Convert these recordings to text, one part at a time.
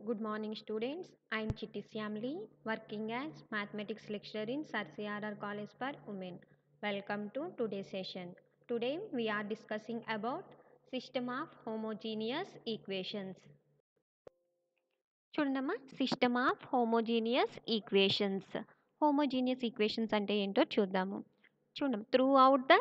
Good morning, students. I am Chitti Syamli, working as mathematics lecturer in Sir CRR College for Women. Welcome to today's session. Today we are discussing about system of homogeneous equations. చూడండమ్మా, system of homogeneous equations అంటే ఏంటో చూద్దాము. చూడండి, through out the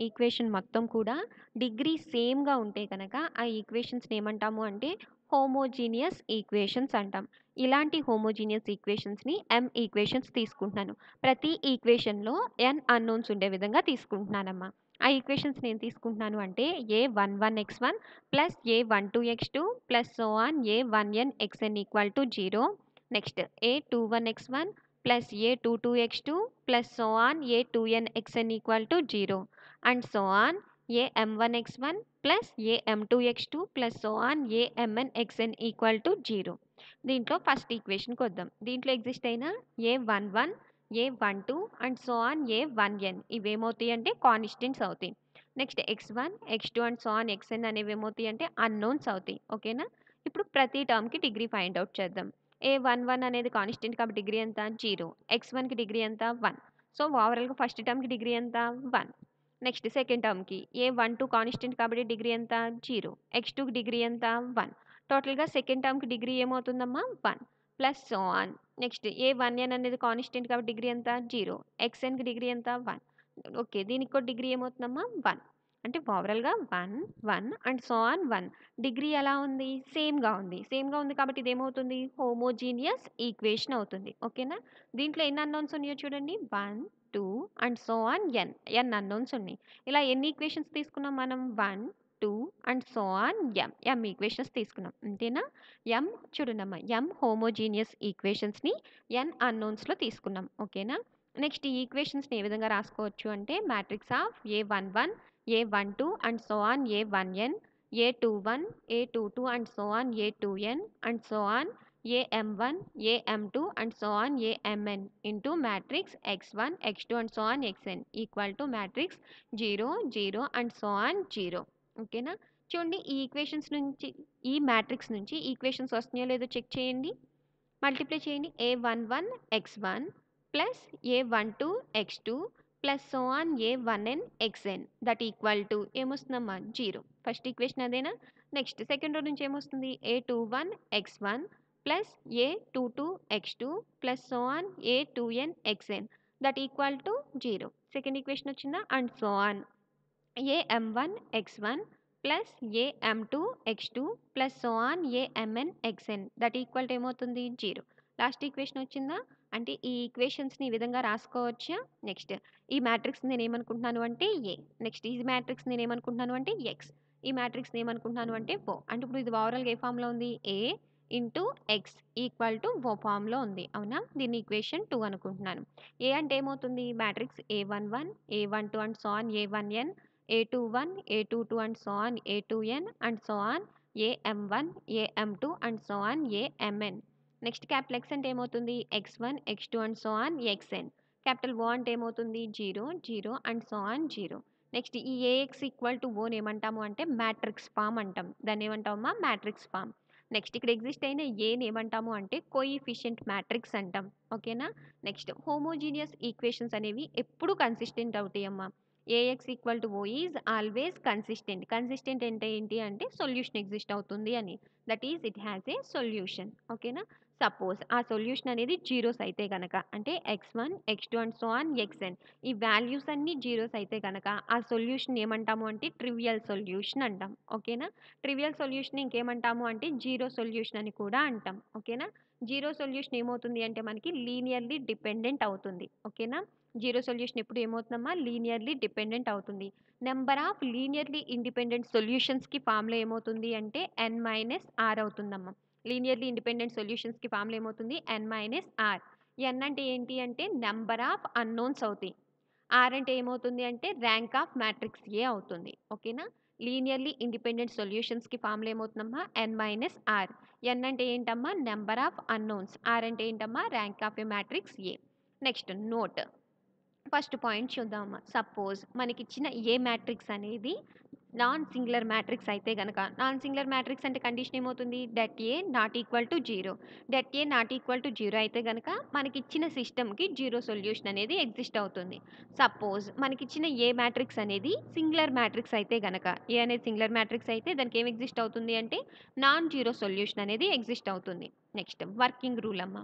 equation మొత్తం కూడా degree సేమ్గా ఉంటే కనుక ఆ ఈక్వేషన్స్ని ఏమంటాము అంటే హోమోజీనియస్ ఈక్వేషన్స్ అంటాం. ఇలాంటి హోమోజీనియస్ ఈక్వేషన్స్ని ఈక్వేషన్స్ తీసుకుంటున్నాను. ప్రతి ఈక్వేషన్లో n అన్నోన్స్ ఉండే విధంగా తీసుకుంటున్నానమ్మా. ఆ ఈక్వేషన్స్ నేను తీసుకుంటున్నాను అంటే a11x1 plus a12x2 plus so on a1n(xn) = 0. Next a21x1 plus a22x2 plus so on a2n(xn) = 0 and so on am1x1 plus am2x2 plus so on amn(xn) = 0. దీంట్లో ఫస్ట్ ఈక్వేషన్కి వద్దాం. దీంట్లో ఎగ్జిస్ట్ అయిన a11 a12 and so on a1n ఇవేమవుతాయి అంటే constants అవుతాయి. Next x1 x2 and so on xn అనేవి ఏమవుతాయి అంటే unknowns అవుతాయి. ఓకేనా? ఇప్పుడు ప్రతి టర్మ్కి డిగ్రీ ఫైండ్ అవుట్ చేద్దాం. a11 అనేది కాన్స్టెంట్ కాబట్టి డిగ్రీ ఎంత 0. x1కి డిగ్రీ ఎంత 1. సో ఓవరాల్గా ఫస్ట్ టర్మ్కి డిగ్రీ ఎంత 1. నెక్స్ట్ సెకండ్ టర్మ్కి a12 కాన్స్టెంట్ కాబట్టి డిగ్రీ ఎంత 0. x2కి డిగ్రీ ఎంత 1. టోటల్గా సెకండ్ టర్మ్కి డిగ్రీ ఏమవుతుందమ్మా 1 plus so on. Next a1n అనేది కాన్స్టెంట్ కాబట్టి డిగ్రీ ఎంత 0. xnకి డిగ్రీ ఎంత 1. ఓకే, దీనికి కూడా డిగ్రీ ఏమవుతుందమ్మా 1. అంటే ఓవరాల్గా 1 1 అండ్ సో ఆన్ 1. డిగ్రీ ఎలా ఉంది? సేమ్గా ఉంది కాబట్టి ఇది ఏమవుతుంది హోమోజీనియస్ ఈక్వేషన్ అవుతుంది. ఓకేనా? దీంట్లో ఎన్ని అన్నోన్స్ ఉన్నాయో చూడండి 1 2 and so on n unknowns ఉన్నాయి. ఇలా ఎన్ని ఈక్వేషన్స్ తీసుకున్నాం మనం 1 2 and so on m equations తీసుకున్నాం. అంతేనా? చూడండమ్మా m హోమోజీనియస్ ఈక్వేషన్స్ని n అన్నోన్స్లో తీసుకున్నాం. ఓకేనా? నెక్స్ట్ ఈ ఈక్వేషన్స్ని ఏ విధంగా రాసుకోవచ్చు అంటే matrix of a11 a12 and so on a1n a21 a22 and so on a2n and so on am1 am2 and so on amn into matrix x1 x2 and so on xn equal to matrix 0 0 and so on 0. ఓకేనా? చూడండి, ఈ equations నుంచి ఈ matrix నుంచి equations వస్తున్నాయో లేదో check చేయండి. Multiply చేయండి. a11 x1 plus a12 x2 plus so on a1n xn that equal to ఏమొస్తుందమ్మా 0. ఫస్ట్ ఈక్వేషన్ అదేనా? నెక్స్ట్ సెకండ్ రో నుంచి ఏమొస్తుంది a21 x1 plus a22 x2 plus so on a2n xn that equal to 0. Second equation వచ్చిందా? And so on am1 x1 plus am2 x2 plus so on amn xn that equal to ఏమవుతుంది 0. Last equation వచ్చిందా? అంటే ఈ ఈక్వేషన్స్ని ఈ విధంగా రాసుకోవచ్చా? Next ఈ matrix నేను ఏమనుకుంటున్నాను అంటే ఏ. నెక్స్ట్ ఈ మ్యాట్రిక్స్ నేను ఏమనుకుంటున్నాను అంటే ఎక్స్. ఈ మ్యాట్రిక్స్ ఏమనుకుంటున్నాను అంటే ఓ. అంటే ఇప్పుడు ఇది ఓవరాల్గా ఏ ఫామ్లో ఉంది A into X equal to ఓ ఫామ్లో ఉంది. అవునా? దీన్ని ఈక్వేషన్ 2 అనుకుంటున్నాను. ఏ అంటే ఏమవుతుంది matrix a11 a12 and so on a1n a21 a22 and so on a2n and so on am1 am2 and so on amn. Next capital X అంటే ఏమవుతుంది x1 x2 and so on xn. Capital ఓ అంటే ఏమవుతుంది 0 0 and so on 0. Next ఈ AX equal to own ఏమంటాము అంటే matrix form అంటాం. దాన్ని ఏమంటామమ్మా matrix form. Next ఇక్కడ ఎగ్జిస్ట్ అయిన ఏని ఏమంటాము అంటే కోఎఫిషియంట్ మ్యాట్రిక్స్ అంటాం. ఓకేనా? నెక్స్ట్ హోమోజీనియస్ ఈక్వేషన్స్ అనేవి ఎప్పుడు కన్సిస్టెంట్ అవుతాయమ్మా. A X equal to O is always consistent. Consistent అంటే ఏంటి అంటే సొల్యూషన్ ఎగ్జిస్ట్ అవుతుంది అని. That is it has a solution. ఓకేనా? సపోజ్ ఆ సొల్యూషన్ అనేది జీరోస్ అయితే కనుక అంటే x1 x2 and so on xn ఈ వాల్యూస్ అన్నీ జీరోస్ అయితే కనుక ఆ సొల్యూషన్ ఏమంటాము అంటే ట్రివియల్ సొల్యూషన్ అంటాం. ఓకేనా? ట్రివియల్ సొల్యూషన్ ఇంకేమంటాము అంటే జీరో సొల్యూషన్ అని కూడా అంటాం. ఓకేనా? జీరో సొల్యూషన్ ఏమవుతుంది అంటే మనకి లీనియర్లీ డిపెండెంట్ అవుతుంది. ఓకేనా? జీరో సొల్యూషన్ ఎప్పుడు ఏమవుతుందమ్మా లీనియర్లీ డిపెండెంట్ అవుతుంది. నెంబర్ ఆఫ్ లీనియర్లీ ఇండిపెండెంట్ సొల్యూషన్స్కి ఫార్ములా ఏమవుతుంది అంటే n-r అవుతుందమ్మా. లీనియర్లీ ఇండిపెండెంట్ సొల్యూషన్స్కి ఫార్ములా ఏమవుతుంది n-r. n అంటే ఏంటి అంటే నెంబర్ ఆఫ్ అన్నోన్స్ అవుతాయి. r అంటే ఏమవుతుంది అంటే ర్యాంక్ ఆఫ్ మ్యాట్రిక్స్ ఏ అవుతుంది. ఓకేనా? లీనియర్లీ ఇండిపెండెంట్ సొల్యూషన్స్కి ఫార్ములా ఏమవుతుందమ్మా n-r. n అంటే ఏంటమ్మా నెంబర్ ఆఫ్ అన్నోన్స్. r అంటే ఏంటమ్మా rank of A matrix A. Next note. First point చూద్దామమ్మా. సపోజ్ మనకిచ్చిన ఏ మ్యాట్రిక్స్ అనేది నాన్ సింగులర్ మ్యాట్రిక్స్ అయితే గనక నాన్ సింగులర్ మ్యాట్రిక్స్ అంటే కండిషన్ ఏమవుతుంది? Det A not equal to 0. Det A not equal to 0 అయితే గనక మనకిచ్చిన సిస్టమ్‌కి 0 సొల్యూషన్ అనేది ఎగ్జిస్ట్ అవుతుంది. సపోజ్ మనకిచ్చిన ఏ మ్యాట్రిక్స్ అనేది సింగులర్ మ్యాట్రిక్స్ అయితే గనక ఏ అనేది సింగులర్ మ్యాట్రిక్స్ అయితే దానికి ఏం ఎగ్జిస్ట్ అవుతుంది అంటే నాన్ జీరో సొల్యూషన్ అనేది ఎగ్జిస్ట్ అవుతుంది. నెక్స్ట్ వర్కింగ్ రూల్ అమ్మ.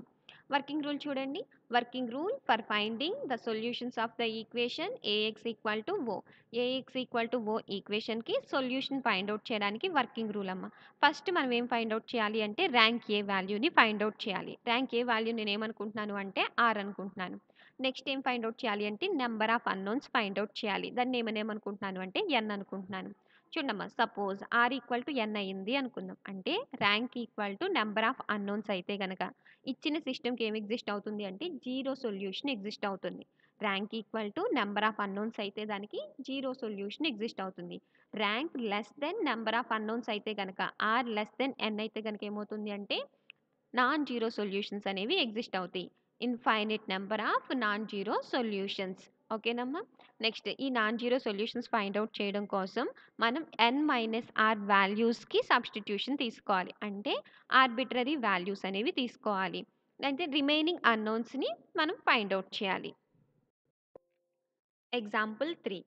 వర్కింగ్ రూల్ చూడండి. Working rule for finding the solutions of the equation A X equal to O. A X equal to O ఈక్వేషన్‌కి సొల్యూషన్ ఫైండ్ ఔట్ చేయడానికి వర్కింగ్ రూల్ అమ్మ. First మనం ఏం find out చేయాలి అంటే ర్యాంక్ ఏ వాల్యూని ఫైండ్ ఔట్ చేయాలి. ర్యాంక్ ఏ వాల్యూ నేనేమనుకుంటున్నాను అంటే ఆర్ అనుకుంటున్నాను. నెక్స్ట్ ఏం ఫైండ్ ఔట్ చేయాలి అంటే number of unknowns find out చేయాలి. దాన్ని నేనేమనుకుంటున్నాను అంటే ఎన్ అనుకుంటున్నాను. చూడమ్మా సపోజ్ ఆర్ ఈక్వల్ టు ఎన్ అయింది అనుకుందాం. అంటే rank equal to number of unknowns అయితే గనక ఇచ్చిన సిస్టమ్‌కి ఏం ఎగ్జిస్ట్ అవుతుంది అంటే 0 సొల్యూషన్ ఎగ్జిస్ట్ అవుతుంది. Rank equal to number of unknowns అయితే దానికి 0 సొల్యూషన్ ఎగ్జిస్ట్ అవుతుంది. Rank less than number of unknowns అయితే గనక ఆర్ లెస్ దెన్ ఎన్ అయితే గనక ఏమవుతుంది అంటే నాన్ జీరో సొల్యూషన్స్ అనేవి ఎగ్జిస్ట్ అవుతాయి. Infinite number of non zero solutions. ఓకేనమ్మా? నెక్స్ట్ ఈ non zero solutions find out చేయడం కోసం మనం n-r వాల్యూస్‌కి సబ్స్టిట్యూషన్ తీసుకోవాలి. అంటే ఆర్బిట్రరీ వాల్యూస్ అనేవి తీసుకోవాలి. అయితే రిమైనింగ్ అన్నోన్స్‌ని మనం ఫైండ్ ఔట్ చేయాలి. Example 3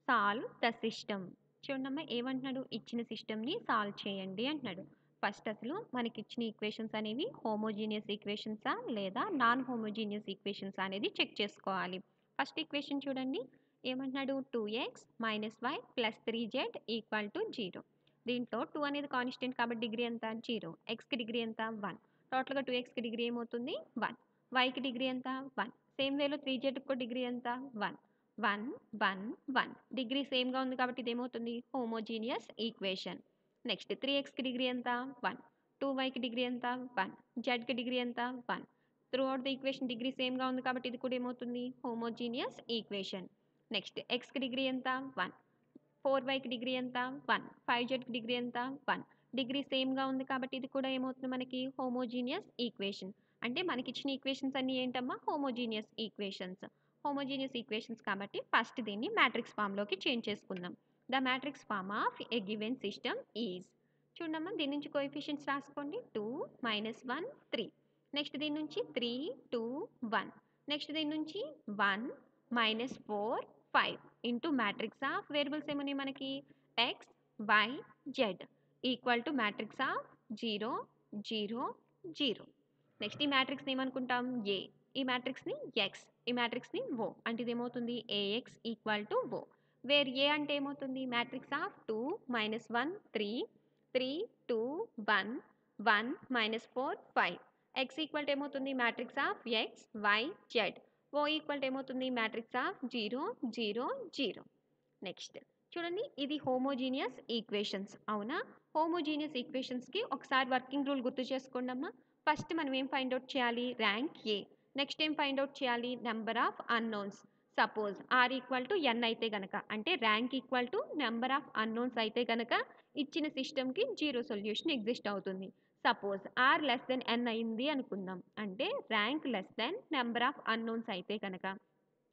solve the system. చూడండమ్మా ఏమంటున్నాడు? ఇచ్చిన సిస్టమ్‌ని సాల్వ్ చేయండి అంటున్నాడు. ఫస్ట్ అసలు మనకిచ్చిన ఈక్వేషన్స్ అనేవి హోమోజీనియస్ ఈక్వేషన్సా లేదా నాన్ హోమోజీనియస్ ఈక్వేషన్సా అనేది చెక్ చేసుకోవాలి. ఫస్ట్ ఈక్వేషన్ చూడండి. ఏమంటున్నాడు? 2x - y + 3z = 0. దీంట్లో 2 అనేది కాన్స్టెంట్ కాబట్టి డిగ్రీ ఎంత? 0. xకి డిగ్రీ ఎంత? 1. టోటల్‌గా 2xకి డిగ్రీ ఏమవుతుంది? 1. yకి డిగ్రీ ఎంత? 1. సేమ్ వేలో 3zకి కూడా డిగ్రీ ఎంత? 1. 1, 1, 1 డిగ్రీ సేమ్‌గా ఉంది కాబట్టి ఇదేమవుతుంది? Homogeneous equation. నెక్స్ట్ 3xకి డిగ్రీ ఎంత? 1. 2yకి డిగ్రీ ఎంత? 1. zకి డిగ్రీ ఎంత? 1. త్రూఅవుట్ ద ఈక్వేషన్ డిగ్రీ సేమ్‌గా ఉంది కాబట్టి ఇది కూడా ఏమవుతుంది? Homogeneous equation. నెక్స్ట్ xకి డిగ్రీ ఎంత? 1. 4yకి డిగ్రీ ఎంత? 1. 5zకి డిగ్రీ ఎంత? 1. డిగ్రీ సేమ్‌గా ఉంది కాబట్టి ఇది కూడా ఏమవుతుంది మనకి? Homogeneous equation. అంటే మనకిచ్చిన ఈక్వేషన్స్ అన్నీ ఏంటమ్మా? Homogeneous equations. హోమోజీనియస్ ఈక్వేషన్స్ కాబట్టి ఫస్ట్ దీన్ని మ్యాట్రిక్స్ ఫామ్‌లోకి చేంజ్ చేసుకుందాం. The matrix form of a given system is చూడమ్మా దీని నుంచి కోఎఫిషియెంట్స్ రాసుకోండి. 2, -1, 3. నెక్స్ట్ దీని నుంచి 3, 2, 1. నెక్స్ట్ దీని నుంచి 1, -4, 5 ఇంటూ మ్యాట్రిక్స్ ఆఫ్ వేరియబుల్స్ ఏమున్నాయి మనకి X, Y, Z equal to matrix of 0, 0, 0. Next ఈ మ్యాట్రిక్స్‌ని ఏమనుకుంటాం? ఏ. ఈ మ్యాట్రిక్స్‌ని ఎక్స్. ఈ మ్యాట్రిక్స్‌ని ఓ. అంటే ఇదేమవుతుంది? AX equal to O. Where A అంటే ఏమవుతుంది? Matrix of 2, -1, 3, 3, 2, 1, 1, -4, 5. X equal to ఏమవుతుంది? Matrix of X, Y, Z. O equal to ఏమవుతుంది? Matrix of 0, 0, 0. నెక్స్ట్ చూడండి ఇది హోమోజీనియస్ ఈక్వేషన్స్ అవునా? హోమోజీనియస్ ఈక్వేషన్స్‌కి ఒకసారి వర్కింగ్ రూల్ గుర్తు చేసుకోండమ్మా. ఫస్ట్ మనం ఏం ఫైండ్ ఔట్ చేయాలి? Rank A. నెక్స్ట్ ఏం ఫైండ్ ఔట్ చేయాలి? Number of unknowns. Suppose R equal to N అయితే గనక అంటే rank equal to number of unknowns అయితే గనక ఇచ్చిన సిస్టమ్‌కి 0 సొల్యూషన్ ఎగ్జిస్ట్ అవుతుంది. Suppose R less than N అయింది అనుకుందాం. అంటే rank less than number of unknowns అయితే గనక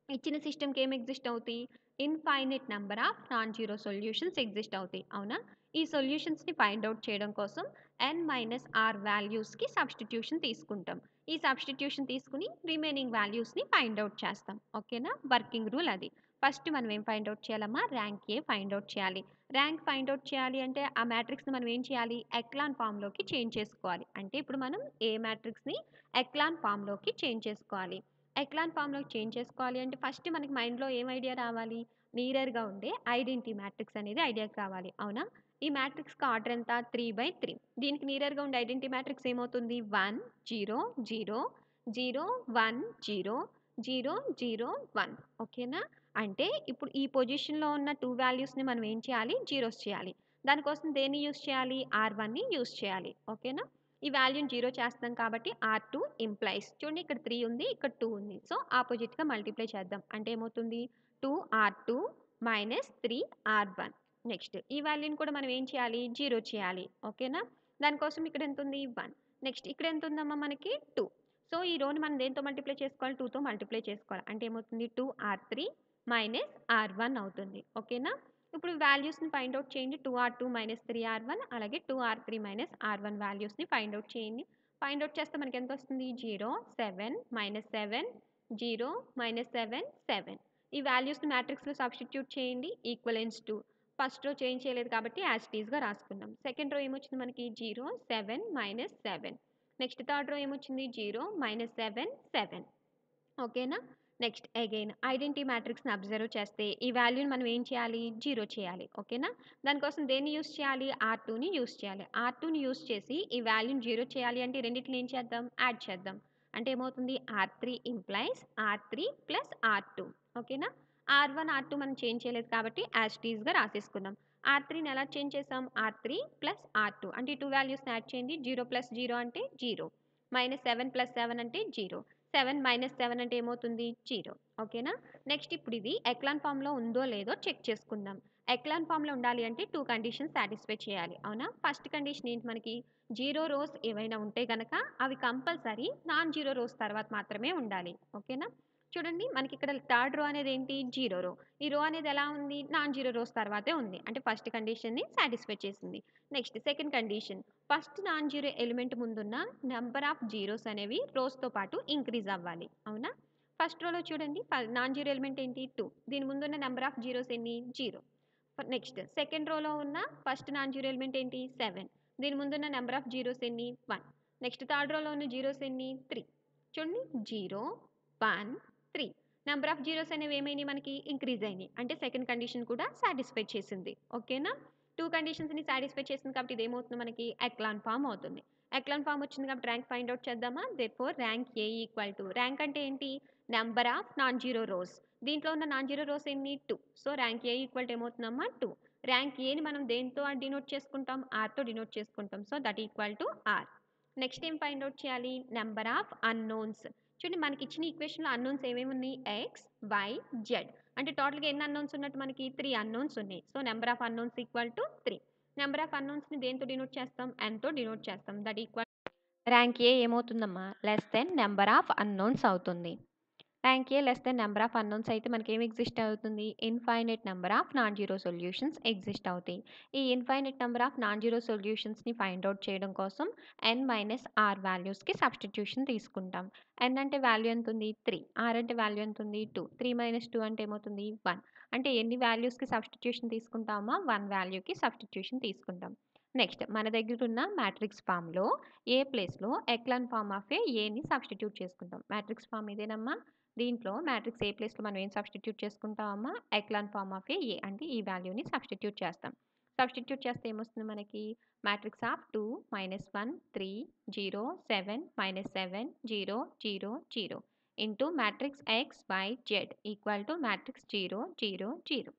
ఇచ్చిన సిస్టమ్‌కి ఏం ఎగ్జిస్ట్ అవుతాయి? Infinite number of non zero solutions exist అవుతాయి. అవునా? ఈ సొల్యూషన్స్‌ని ఫైండ్ ఔట్ చేయడం కోసం n-r వాల్యూస్‌కి సబ్స్టిట్యూషన్ తీసుకుంటాం. ఈ సబ్స్టిట్యూషన్ తీసుకొని రిమైనింగ్ వాల్యూస్‌ని ఫైండ్ ఔట్ చేస్తాం. ఓకేనా? వర్కింగ్ రూల్ అది. ఫస్ట్ మనం ఏం ఫైండ్ ఔట్ చేయాలమ్మా? ర్యాంక్ ఏ ఫైండ్ ఔట్ చేయాలి. ర్యాంక్ ఫైండ్ ఔట్ చేయాలి అంటే ఆ మ్యాట్రిక్స్‌ని మనం ఏం చేయాలి? ఎక్లాన్ ఫార్మ్‌లోకి చేంజ్ చేసుకోవాలి. అంటే ఇప్పుడు మనం ఏ మ్యాట్రిక్స్‌ని ఎక్లాన్ ఫార్మ్‌లోకి చేంజ్ చేసుకోవాలి. ఎక్లాన్ ఫార్మ్‌లోకి చేంజ్ చేసుకోవాలి అంటే ఫస్ట్ మనకి మైండ్‌లో ఏం ఐడియా రావాలి? నీరర్‌గా ఉండే ఐడెంటిటీ మ్యాట్రిక్స్ అనేది ఐడియాకి రావాలి. అవునా? ఈ మ్యాట్రిక్స్‌కి ఆర్డర్ ఎంత? 3/3. దీనికి నీరర్‌గా ఉండే ఐడెంటిటీ మ్యాట్రిక్స్ ఏమవుతుంది? 1, 0, 0, 0, 1, 0, 0, 0, 1. ఓకేనా? అంటే ఇప్పుడు ఈ పొజిషన్‌లో ఉన్న 2 వాల్యూస్‌ని మనం ఏం చేయాలి? జీరోస్ చేయాలి. దానికోసం దేన్ని యూజ్ చేయాలి? R1ని యూజ్ చేయాలి. ఓకేనా? ఈ వాల్యూని 0 చేస్తున్నాం కాబట్టి R2 ఇంప్లైస్ చూడండి ఇక్కడ 3 ఉంది. ఇక్కడ 2 ఉంది. సో, ఆపోజిట్‌గా మల్టిప్లై చేద్దాం. అంటే ఏమవుతుంది? 2R2 - 3R1. నెక్స్ట్ ఈ వాల్యూని కూడా మనం ఏం చేయాలి? 0 చేయాలి. ఓకేనా? దానికోసం ఇక్కడ ఎంతుంది? 1. నెక్స్ట్ ఇక్కడ ఎంతుందమ్మా మనకి? 2. సో, ఈ రోని మనం దేనితో మల్టిప్లై చేసుకోవాలి? 2తో మల్టిప్లై చేసుకోవాలి. అంటే ఏమవుతుంది? 2R3 - R1 అవుతుంది. ఓకేనా? ఇప్పుడు వాల్యూస్‌ని ఫైండ్ ఔట్ చేయండి. 2R2 - 3R1 అలాగే 2R3 - R1 వాల్యూస్‌ని ఫైండ్ ఔట్ చేయండి. ఫైండ్ ఔట్ చేస్తే మనకెంతొస్తుంది? 0, 7, -7, 0, -7, 7. ఈ వాల్యూస్‌ని మ్యాట్రిక్స్‌లో సబ్స్టిట్యూట్ చేయండి. Equivalence to first row change చేయలేదు కాబట్టి యాజ్ ఇట్ ఈస్‌గా రాసుకుందాం. సెకండ్ రో ఏమొచ్చింది మనకి? 0, 7, -7. నెక్స్ట్ థర్డ్ రో ఏమొచ్చింది? 0, -7, 7. ఓకేనా? నెక్స్ట్ అగైన్ ఐడెంటిటీ మ్యాట్రిక్స్‌ని అబ్జర్వ్ చేస్తే ఈ వాల్యూని మనం ఏం చేయాలి? 0 చేయాలి. ఓకేనా? దానికోసం దేన్ని యూజ్ చేయాలి? R2ని యూజ్ చేయాలి. R2ని యూజ్ చేసి ఈ వాల్యూని 0 చేయాలి అంటే ఈ రెండిటిని ఏం చేద్దాం? యాడ్ చేద్దాం. అంటే ఏమవుతుంది? R3 implies R3 plus R2. ఓకేనా? R1, R2 మనం చేంజ్ చేయలేదు కాబట్టి యాజ్ ఇట్ ఈస్‌గా రాసేసుకుందాం. R3ని ఎలా చేంజ్ చేసాం? R3 ప్లస్ R2 అంటే ఈ 2 వాల్యూస్‌ని యాడ్ చేయండి. 0 ప్లస్ 0 అంటే 0. -7 ప్లస్ 7 అంటే 0. 7 - 7 అంటే ఏమవుతుంది? 0. ఓకేనా? నెక్స్ట్ ఇప్పుడు ఇది ఎక్లాన్ ఫార్మ్‌లో ఉందో లేదో చెక్ చేసుకుందాం. ఎక్లాన్ ఫార్మ్‌లో ఉండాలి అంటే 2 కండిషన్స్ సాటిస్ఫై చేయాలి. అవునా? ఫస్ట్ కండిషన్ ఏంటి మనకి? 0 రోస్ ఏవైనా ఉంటే గనక అవి కంపల్సరీ నాన్ జీరో రోస్ తర్వాత మాత్రమే ఉండాలి. ఓకేనా? చూడండి మనకిక్కడ థర్డ్ రో అనేది ఏంటి? 0 రో. ఈ రో అనేది ఎలా ఉంది? నాన్ జీరో రోస్ తర్వాతే ఉంది. అంటే ఫస్ట్ కండిషన్‌ని సాటిస్ఫై చేసింది. Next second condition first non zero element ముందున్న నంబర్ ఆఫ్ జీరోస్ అనేవి రోస్‌తో పాటు ఇంక్రీజ్ అవ్వాలి. అవునా? ఫస్ట్ రోలో చూడండి నాన్ జీరో ఎలిమెంట్ ఏంటి? 2. దీని ముందున్న నంబర్ ఆఫ్ జీరోస్ ఎన్ని? 0. నెక్స్ట్ సెకండ్ రోలో ఉన్న ఫస్ట్ నాన్ జీరో ఎలిమెంట్ ఏంటి? 7. దీని ముందున్న నంబర్ ఆఫ్ జీరోస్ ఎన్ని? 1. నెక్స్ట్ థర్డ్ రోలో ఉన్న జీరోస్ ఎన్ని? 3. చూడండి 0, 1, 3. నంబర్ ఆఫ్ జీరోస్ అనేవి ఏమైనాయి మనకి? ఇంక్రీజ్ అయినాయి. అంటే సెకండ్ కండిషన్ కూడా సాటిస్ఫై చేసింది. ఓకేనా? 2 కండిషన్స్‌ని సాటిస్ఫై చేసింది కాబట్టి ఇదేమవుతుంది మనకి? ఎక్లాన్ ఫార్మ్ అవుతుంది. ఎక్లాన్ ఫార్మ్ వచ్చింది కాబట్టి ర్యాంక్ ఫైండ్ ఔట్ చేద్దామా? Therefore rank A equal to rank అంటే ఏంటి? Number of non zero rows. దీంట్లో ఉన్న నాన్ జీరో రోస్ ఎన్ని? 2. So, rank A equal to ఏమవుతుందమ్మా? 2. ర్యాంక్ ఏని మనం దేనితో డినోట్ చేసుకుంటాం? ఆర్‌తో డినోట్ చేసుకుంటాం. So, that equal to R. Next ఏం ఫైండ్ ఔట్ చేయాలి? Number of unknowns. చూడండి మనకిచ్చిన ఈక్వేషన్‌లో అన్నోన్స్ ఏమేమి ఉన్నాయి? X, Y, Z. అంటే టోటల్‌గా ఎన్ని అన్నోన్స్ ఉన్నట్టు మనకి? 3 అన్నోన్స్ ఉన్నాయి. So, number of unknowns equal to 3. Number of అన్నోన్స్‌ని దేనితో డినోట్ చేస్తాం? ఎన్‌తో డినోట్ చేస్తాం. దట్ ఈక్వల్ ర్యాంక్ ఏ ఏమవుతుందమ్మా? Less than number of unknowns అవుతుంది. Rank A less than number of unknowns అయితే మనకేం ఎగ్జిస్ట్ అవుతుంది? Infinite number of non zero solutions exist అవుతాయి. ఈ infinite number of non zero సొల్యూషన్స్‌ని ఫైండ్ ఔట్ చేయడం కోసం n - r వాల్యూస్‌కి సబ్స్టిట్యూషన్ తీసుకుంటాం. n అంటే వాల్యూ ఎంతుంది? 3. r అంటే వాల్యూ ఎంతుంది? 2. 3 - 2 అంటే ఏమవుతుంది? 1. అంటే ఎన్ని వాల్యూస్‌కి సబ్స్టిట్యూషన్ తీసుకుంటామా? 1 వాల్యూకి సబ్స్టిట్యూషన్ తీసుకుంటాం. నెక్స్ట్ మన దగ్గరున్న మ్యాట్రిక్స్ ఫార్మ్‌లో ఏ ప్లేస్‌లో ఎక్లాన్ ఫార్మ్ ఆఫ్ ఏని సబ్స్టిట్యూట్ చేసుకుంటాం. మ్యాట్రిక్స్ ఫార్మ్ ఇదేనమ్మా. దీంట్లో మ్యాట్రిక్స్ ఏ ప్లేస్‌లో మనం ఏం సబ్స్టిట్యూట్ చేసుకుంటామమ్మా? ఎక్లాన్ ఫార్మ్ ఆఫ్ ఏ అంటే ఈ వాల్యూని సబ్స్టిట్యూట్ చేస్తాం. సబ్స్టిట్యూట్ చేస్తే ఏమొస్తుంది మనకి? Matrix of 2, -1, 3, 0, 7, -7, 0, 0, 0 into matrix X, Y, Z equal to matrix 0, 0, 0.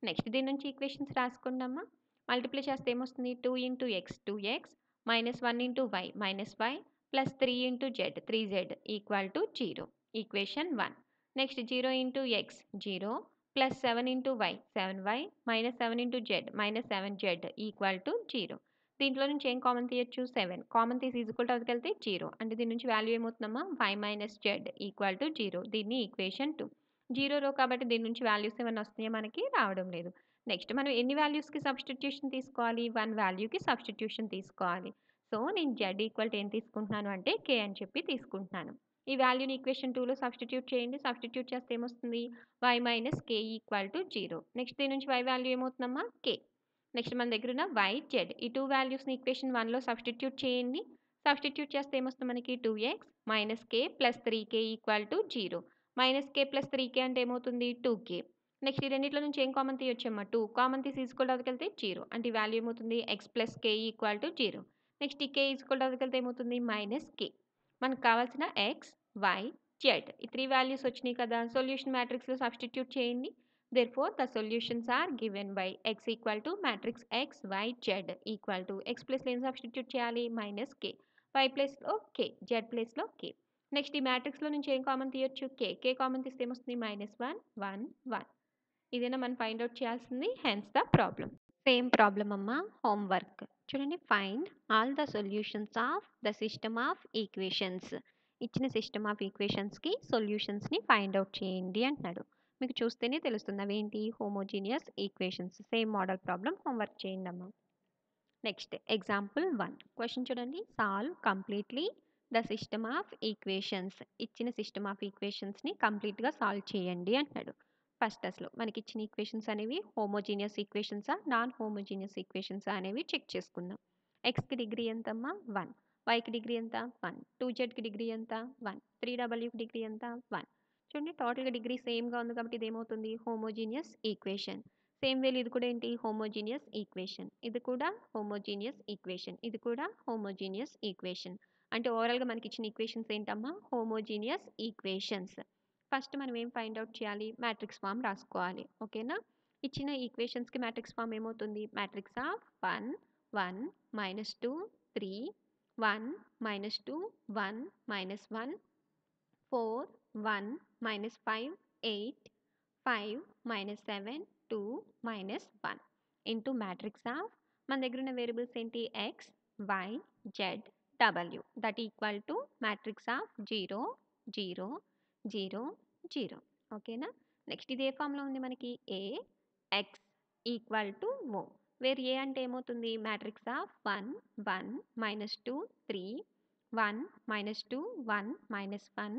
Next దీని నుంచి ఈక్వేషన్స్ రాసుకుందామా? మల్టిప్లై చేస్తే ఏమొస్తుంది? 2 into X 2x, -1 into Y -y, +3 into Z 3z equal to 0. Equation 1. Next 0 into X 0, +7 into Y 7y, -7 into Z -7z equal to 0. దీంట్లో నుంచి ఏం common తీయొచ్చు? 7. Common తీసి ఈక్వల్ టు అవతలికెళ్తే 0. అంటే దీని నుంచి వాల్యూ ఏమవుతుందమ్మా? y - z equal to 0. దీన్ని ఈక్వేషన్ 2. 0 రో కాబట్టి దీని నుంచి వాల్యూస్ ఏమన్నా వస్తున్నాయా మనకి? రావడం లేదు. నెక్స్ట్ మనం ఎన్ని వాల్యూస్‌కి సబ్స్టిట్యూషన్ తీసుకోవాలి? 1 వాల్యూకి సబ్స్టిట్యూషన్ తీసుకోవాలి. సో, నేను z ఈక్వల్ టు ఏం తీసుకుంటున్నాను అంటే k అని చెప్పి తీసుకుంటున్నాను. ఈ వాల్యూని ఈక్వేషన్ 2లో సబ్స్టిట్యూట్ చేయండి. సబ్స్టిట్యూట్ చేస్తే ఏమొస్తుంది? y - k equal to 0. Next దీని నుంచి y వాల్యూ ఏమవుతుందమ్మా? k. నెక్స్ట్ మన దగ్గరున్న y, z ఈ 2 వాల్యూస్‌ని ఈక్వేషన్ 1లో సబ్స్టిట్యూట్ చేయండి. సబ్స్టిట్యూట్ చేస్తే ఏమొస్తుంది మనకి? 2x - k + 3k equal to 0. -k + 3k అంటే ఏమవుతుంది? 2k. నెక్స్ట్ ఈ రెండిట్లో నుంచి ఏం కామన్ తీయొచ్చమ్మా? 2 కామన్ తీసి ఈక్వల్ టు అవతలికెళ్తే 0. అంటే ఈ వాల్యూ ఏమవుతుంది? x + k equal to 0. Next ఈ k ఈక్వల్ టు అవతలికెళ్తే ఏమవుతుంది? -k. మనకు కావాల్సిన x, y, z ఈ 3 వాల్యూస్ వచ్చినాయి కదా! సొల్యూషన్ మ్యాట్రిక్స్‌లో సబ్స్టిట్యూట్ చేయండి. Therefore, the solutions are given by x equal to matrix x, y, z equal to x ప్లేస్‌లో ఏం సబ్స్టిట్యూట్ చేయాలి? -k. y ప్లేస్‌లో k, z ప్లేస్‌లో k. నెక్స్ట్ ఈ మ్యాట్రిక్స్‌లో నుంచి ఏం కామన్ తీయొచ్చు? k. k కామన్ తీస్తే ఏమొస్తుంది? -1, 1, 1. ఇదేనా మనం ఫైండ్ ఔట్ చేయాల్సింది. Hence the problem. Same problem అమ్మా. హోంవర్క్ చూడండి. Find all the solutions of the system of equations. ఇచ్చిన సిస్టమ్ ఆఫ్ ఈక్వేషన్స్కి సొల్యూషన్స్ని ఫైండ్ అవుట్ చేయండి అంటున్నాడు. మీకు చూస్తేనే తెలుస్తుంది. అవేంటి homogeneous equations. Same model problem homework చేయండమ్మా. నెక్స్ట్ ఎగ్జాంపుల్ 1 క్వెషన్ చూడండి. Solve completely the system of equations. ఇచ్చిన సిస్టమ్ ఆఫ్ ఈక్వేషన్స్‌ని కంప్లీట్‌గా సాల్వ్ చేయండి అంటున్నాడు. ఫస్ట్ అసలు మనకిచ్చిన ఈక్వేషన్స్ అనేవి హోమోజీనియస్ ఈక్వేషన్సా? నాన్ హోమోజీనియస్ ఈక్వేషన్సా అనేవి చెక్ చేసుకుందాం. ఎక్స్‌కి డిగ్రీ ఎంతమ్మా? 1. వైకి డిగ్రీ ఎంత? 1. 2జెడ్‌కి డిగ్రీ ఎంత? 1. 3డబ్ల్యూకి డిగ్రీ ఎంత? 1. చూడండి టోటల్‌గా డిగ్రీ సేమ్‌గా ఉంది కాబట్టి ఇదేమవుతుంది? Homogeneous equation. సేమ్ వేలో ఇది కూడా ఏంటి? Homogeneous equation. ఇది కూడా హోమోజీనియస్ ఈక్వేషన్. ఇది కూడా హోమోజీనియస్ ఈక్వేషన్. అంటే ఓవరాల్‌గా మనకిచ్చిన ఈక్వేషన్స్ ఏంటమ్మా? Homogeneous equations. ఫస్ట్ మనం ఏం ఫైండ్ ఔట్ చేయాలి? మ్యాట్రిక్స్ ఫార్మ్ రాసుకోవాలి. ఓకేనా? ఇచ్చిన ఈక్వేషన్స్‌కి మ్యాట్రిక్స్ ఫార్మ్ ఏమవుతుంది? Matrix of 1, 1, -2, 3, 1, -2, 1, -1, 4, 1, -5, 8, 5, -7, 2, -1 into matrix of మన దగ్గర ఉన్న వేరియబుల్స్ ఏంటి? X, Y, Z, W that equal to matrix of 0, 0, 0, 0. ఓకేనా? నెక్స్ట్ ఇది ఏ ఫామ్లో ఉంది మనకి? A X equal to O where A అంటే ఏమవుతుంది? Matrix of 1, 1, -2, 3, 1, -2, 1, -1,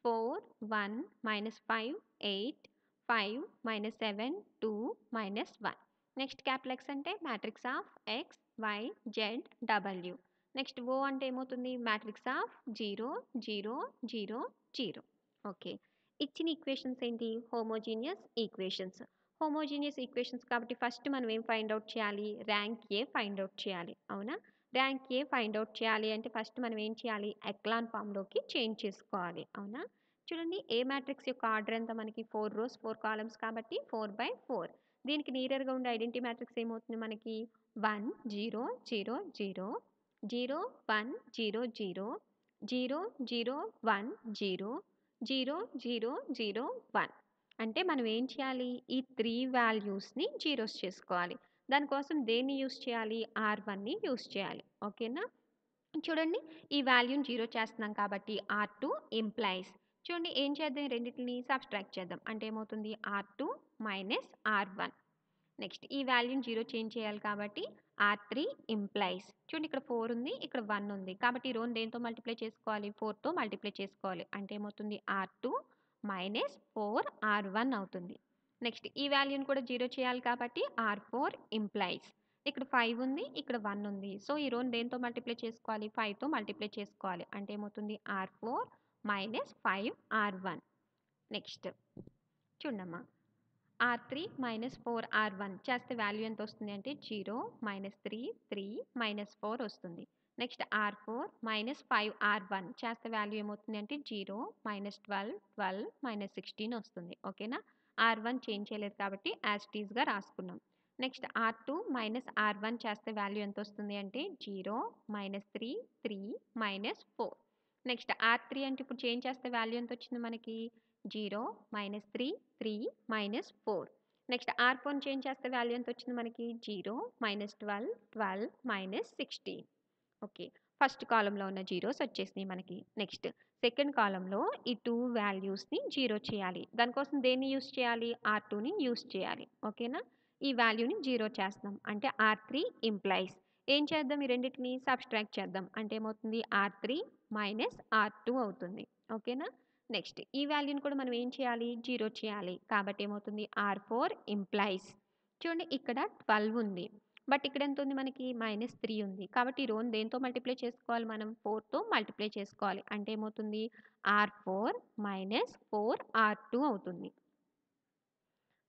4, 1, -5, 8, 5, -7, 2, -1. Next capital X అంటే matrix of X, Y, Z, W. Next O అంటే ఏమవుతుంది? Matrix of 0, 0, 0, 0. ఓకే. ఇచ్చిన ఈక్వేషన్స్ ఏంటి? Homogeneous equations. హోమోజీనియస్ ఈక్వేషన్స్ కాబట్టి ఫస్ట్ మనం ఏం ఫైండ్ ఔట్ చేయాలి? ర్యాంక్ ఏ ఫైండ్ ఔట్ చేయాలి. అవునా? ర్యాంక్ ఏ ఫైండ్ ఔట్ చేయాలి అంటే ఫస్ట్ మనం ఏం చేయాలి? ఎక్లాన్ ఫామ్‌లోకి చేంజ్ చేసుకోవాలి. అవునా? చూడండి ఏ మ్యాట్రిక్స్ యొక్క ఆర్డర్ ఎంత మనకి? 4 రోస్ 4 కాలమ్స్ కాబట్టి 4/4. దీనికి నియరర్‌గా ఉండే ఐడెంటిటీ మ్యాట్రిక్స్ ఏమవుతుంది మనకి? 1, 0, 0, 0, 0, 1, 0, 0, 0, 0, 1, 0, 0, 0, 0, 1. అంటే మనం ఏం చేయాలి? ఈ 3 వాల్యూస్‌ని జీరోస్ చేసుకోవాలి. దానికోసం దేన్ని యూజ్ చేయాలి? R1ని యూజ్ చేయాలి. ఓకేనా? చూడండి ఈ వాల్యూని 0 చేస్తున్నాం కాబట్టి R2 ఇంప్లైస్ చూడండి ఏం చేద్దాం? ఈ రెండిటిని సబ్ట్రాక్ట్ చేద్దాం. అంటే ఏమవుతుంది? R2 - R1. నెక్స్ట్ ఈ వాల్యూని 0 చేంజ్ చేయాలి కాబట్టి R3 ఇంప్లైస్ చూడండి ఇక్కడ 4 ఉంది, ఇక్కడ 1 ఉంది. కాబట్టి ఈ రోని దేనితో మల్టిప్లై చేసుకోవాలి? 4తో మల్టిప్లై చేసుకోవాలి. అంటే ఏమవుతుంది? R2 - 4R1 అవుతుంది. నెక్స్ట్ ఈ వాల్యూని కూడా 0 చేయాలి కాబట్టి R4 ఇంప్లైస్ ఇక్కడ 5 ఉంది, ఇక్కడ 1 ఉంది. సో ఈ రోని దేనితో మల్టిప్లై చేసుకోవాలి? 5తో మల్టిప్లై చేసుకోవాలి. అంటే ఏమవుతుంది? R4 - 5R1. నెక్స్ట్ చూడమ్మా R3 - 4R1 చేస్తే వాల్యూ ఎంత వస్తుంది అంటే 0 -3 3 -4 వస్తుంది. నెక్స్ట్ R4 - 5R1 చేస్తే వాల్యూ ఏమవుతుంది అంటే 0 -12 12 -16 వస్తుంది. ఓకేనా? R1 చేంజ్ చేయలేదు కాబట్టి యాజ్ ఇట్ ఈస్‌గా రాసుకున్నాం. నెక్స్ట్ R2 - R1 చేస్తే వాల్యూ ఎంత వస్తుంది అంటే 0 -3 3 -4. నెక్స్ట్ R3 అంటే ఇప్పుడు చేంజ్ చేస్తే వాల్యూ ఎంత వచ్చింది మనకి? 0 -3 3 -4. నెక్స్ట్ R4ని చేంజ్ చేస్తే వాల్యూ ఎంత వచ్చింది మనకి? 0 -12 12 -16. ఓకే. ఫస్ట్ కాలమ్‌లో ఉన్న జీరోస్ వచ్చేసినాయి మనకి. నెక్స్ట్ సెకండ్ కాలమ్‌లో ఈ 2 వాల్యూస్‌ని 0 చేయాలి. దానికోసం దేన్ని యూజ్ చేయాలి? R2ని యూజ్ చేయాలి. ఓకేనా? ఈ వాల్యూని 0 చేస్తున్నాం. అంటే R3 ఇంప్లైస్ ఏం చేద్దాం? ఈ రెండిటిని సబ్ట్రాక్ట్ చేద్దాం. అంటే ఏమవుతుంది? R3 - R2 అవుతుంది. ఓకేనా? నెక్స్ట్ ఈ వాల్యూని కూడా మనం ఏం చేయాలి? 0 చేయాలి. కాబట్టి ఏమవుతుంది? R4 ఇంప్లైస్ చూడండి ఇక్కడ 12 ఉంది. బట్ ఇక్కడ ఎంత ఉంది మనకి? -3 ఉంది. కాబట్టి ఈ రోని దేనితో మల్టిప్లై చేసుకోవాలి మనం? 4తో మల్టిప్లై చేసుకోవాలి. అంటే ఏమవుతుంది? R4 - 4R2 అవుతుంది.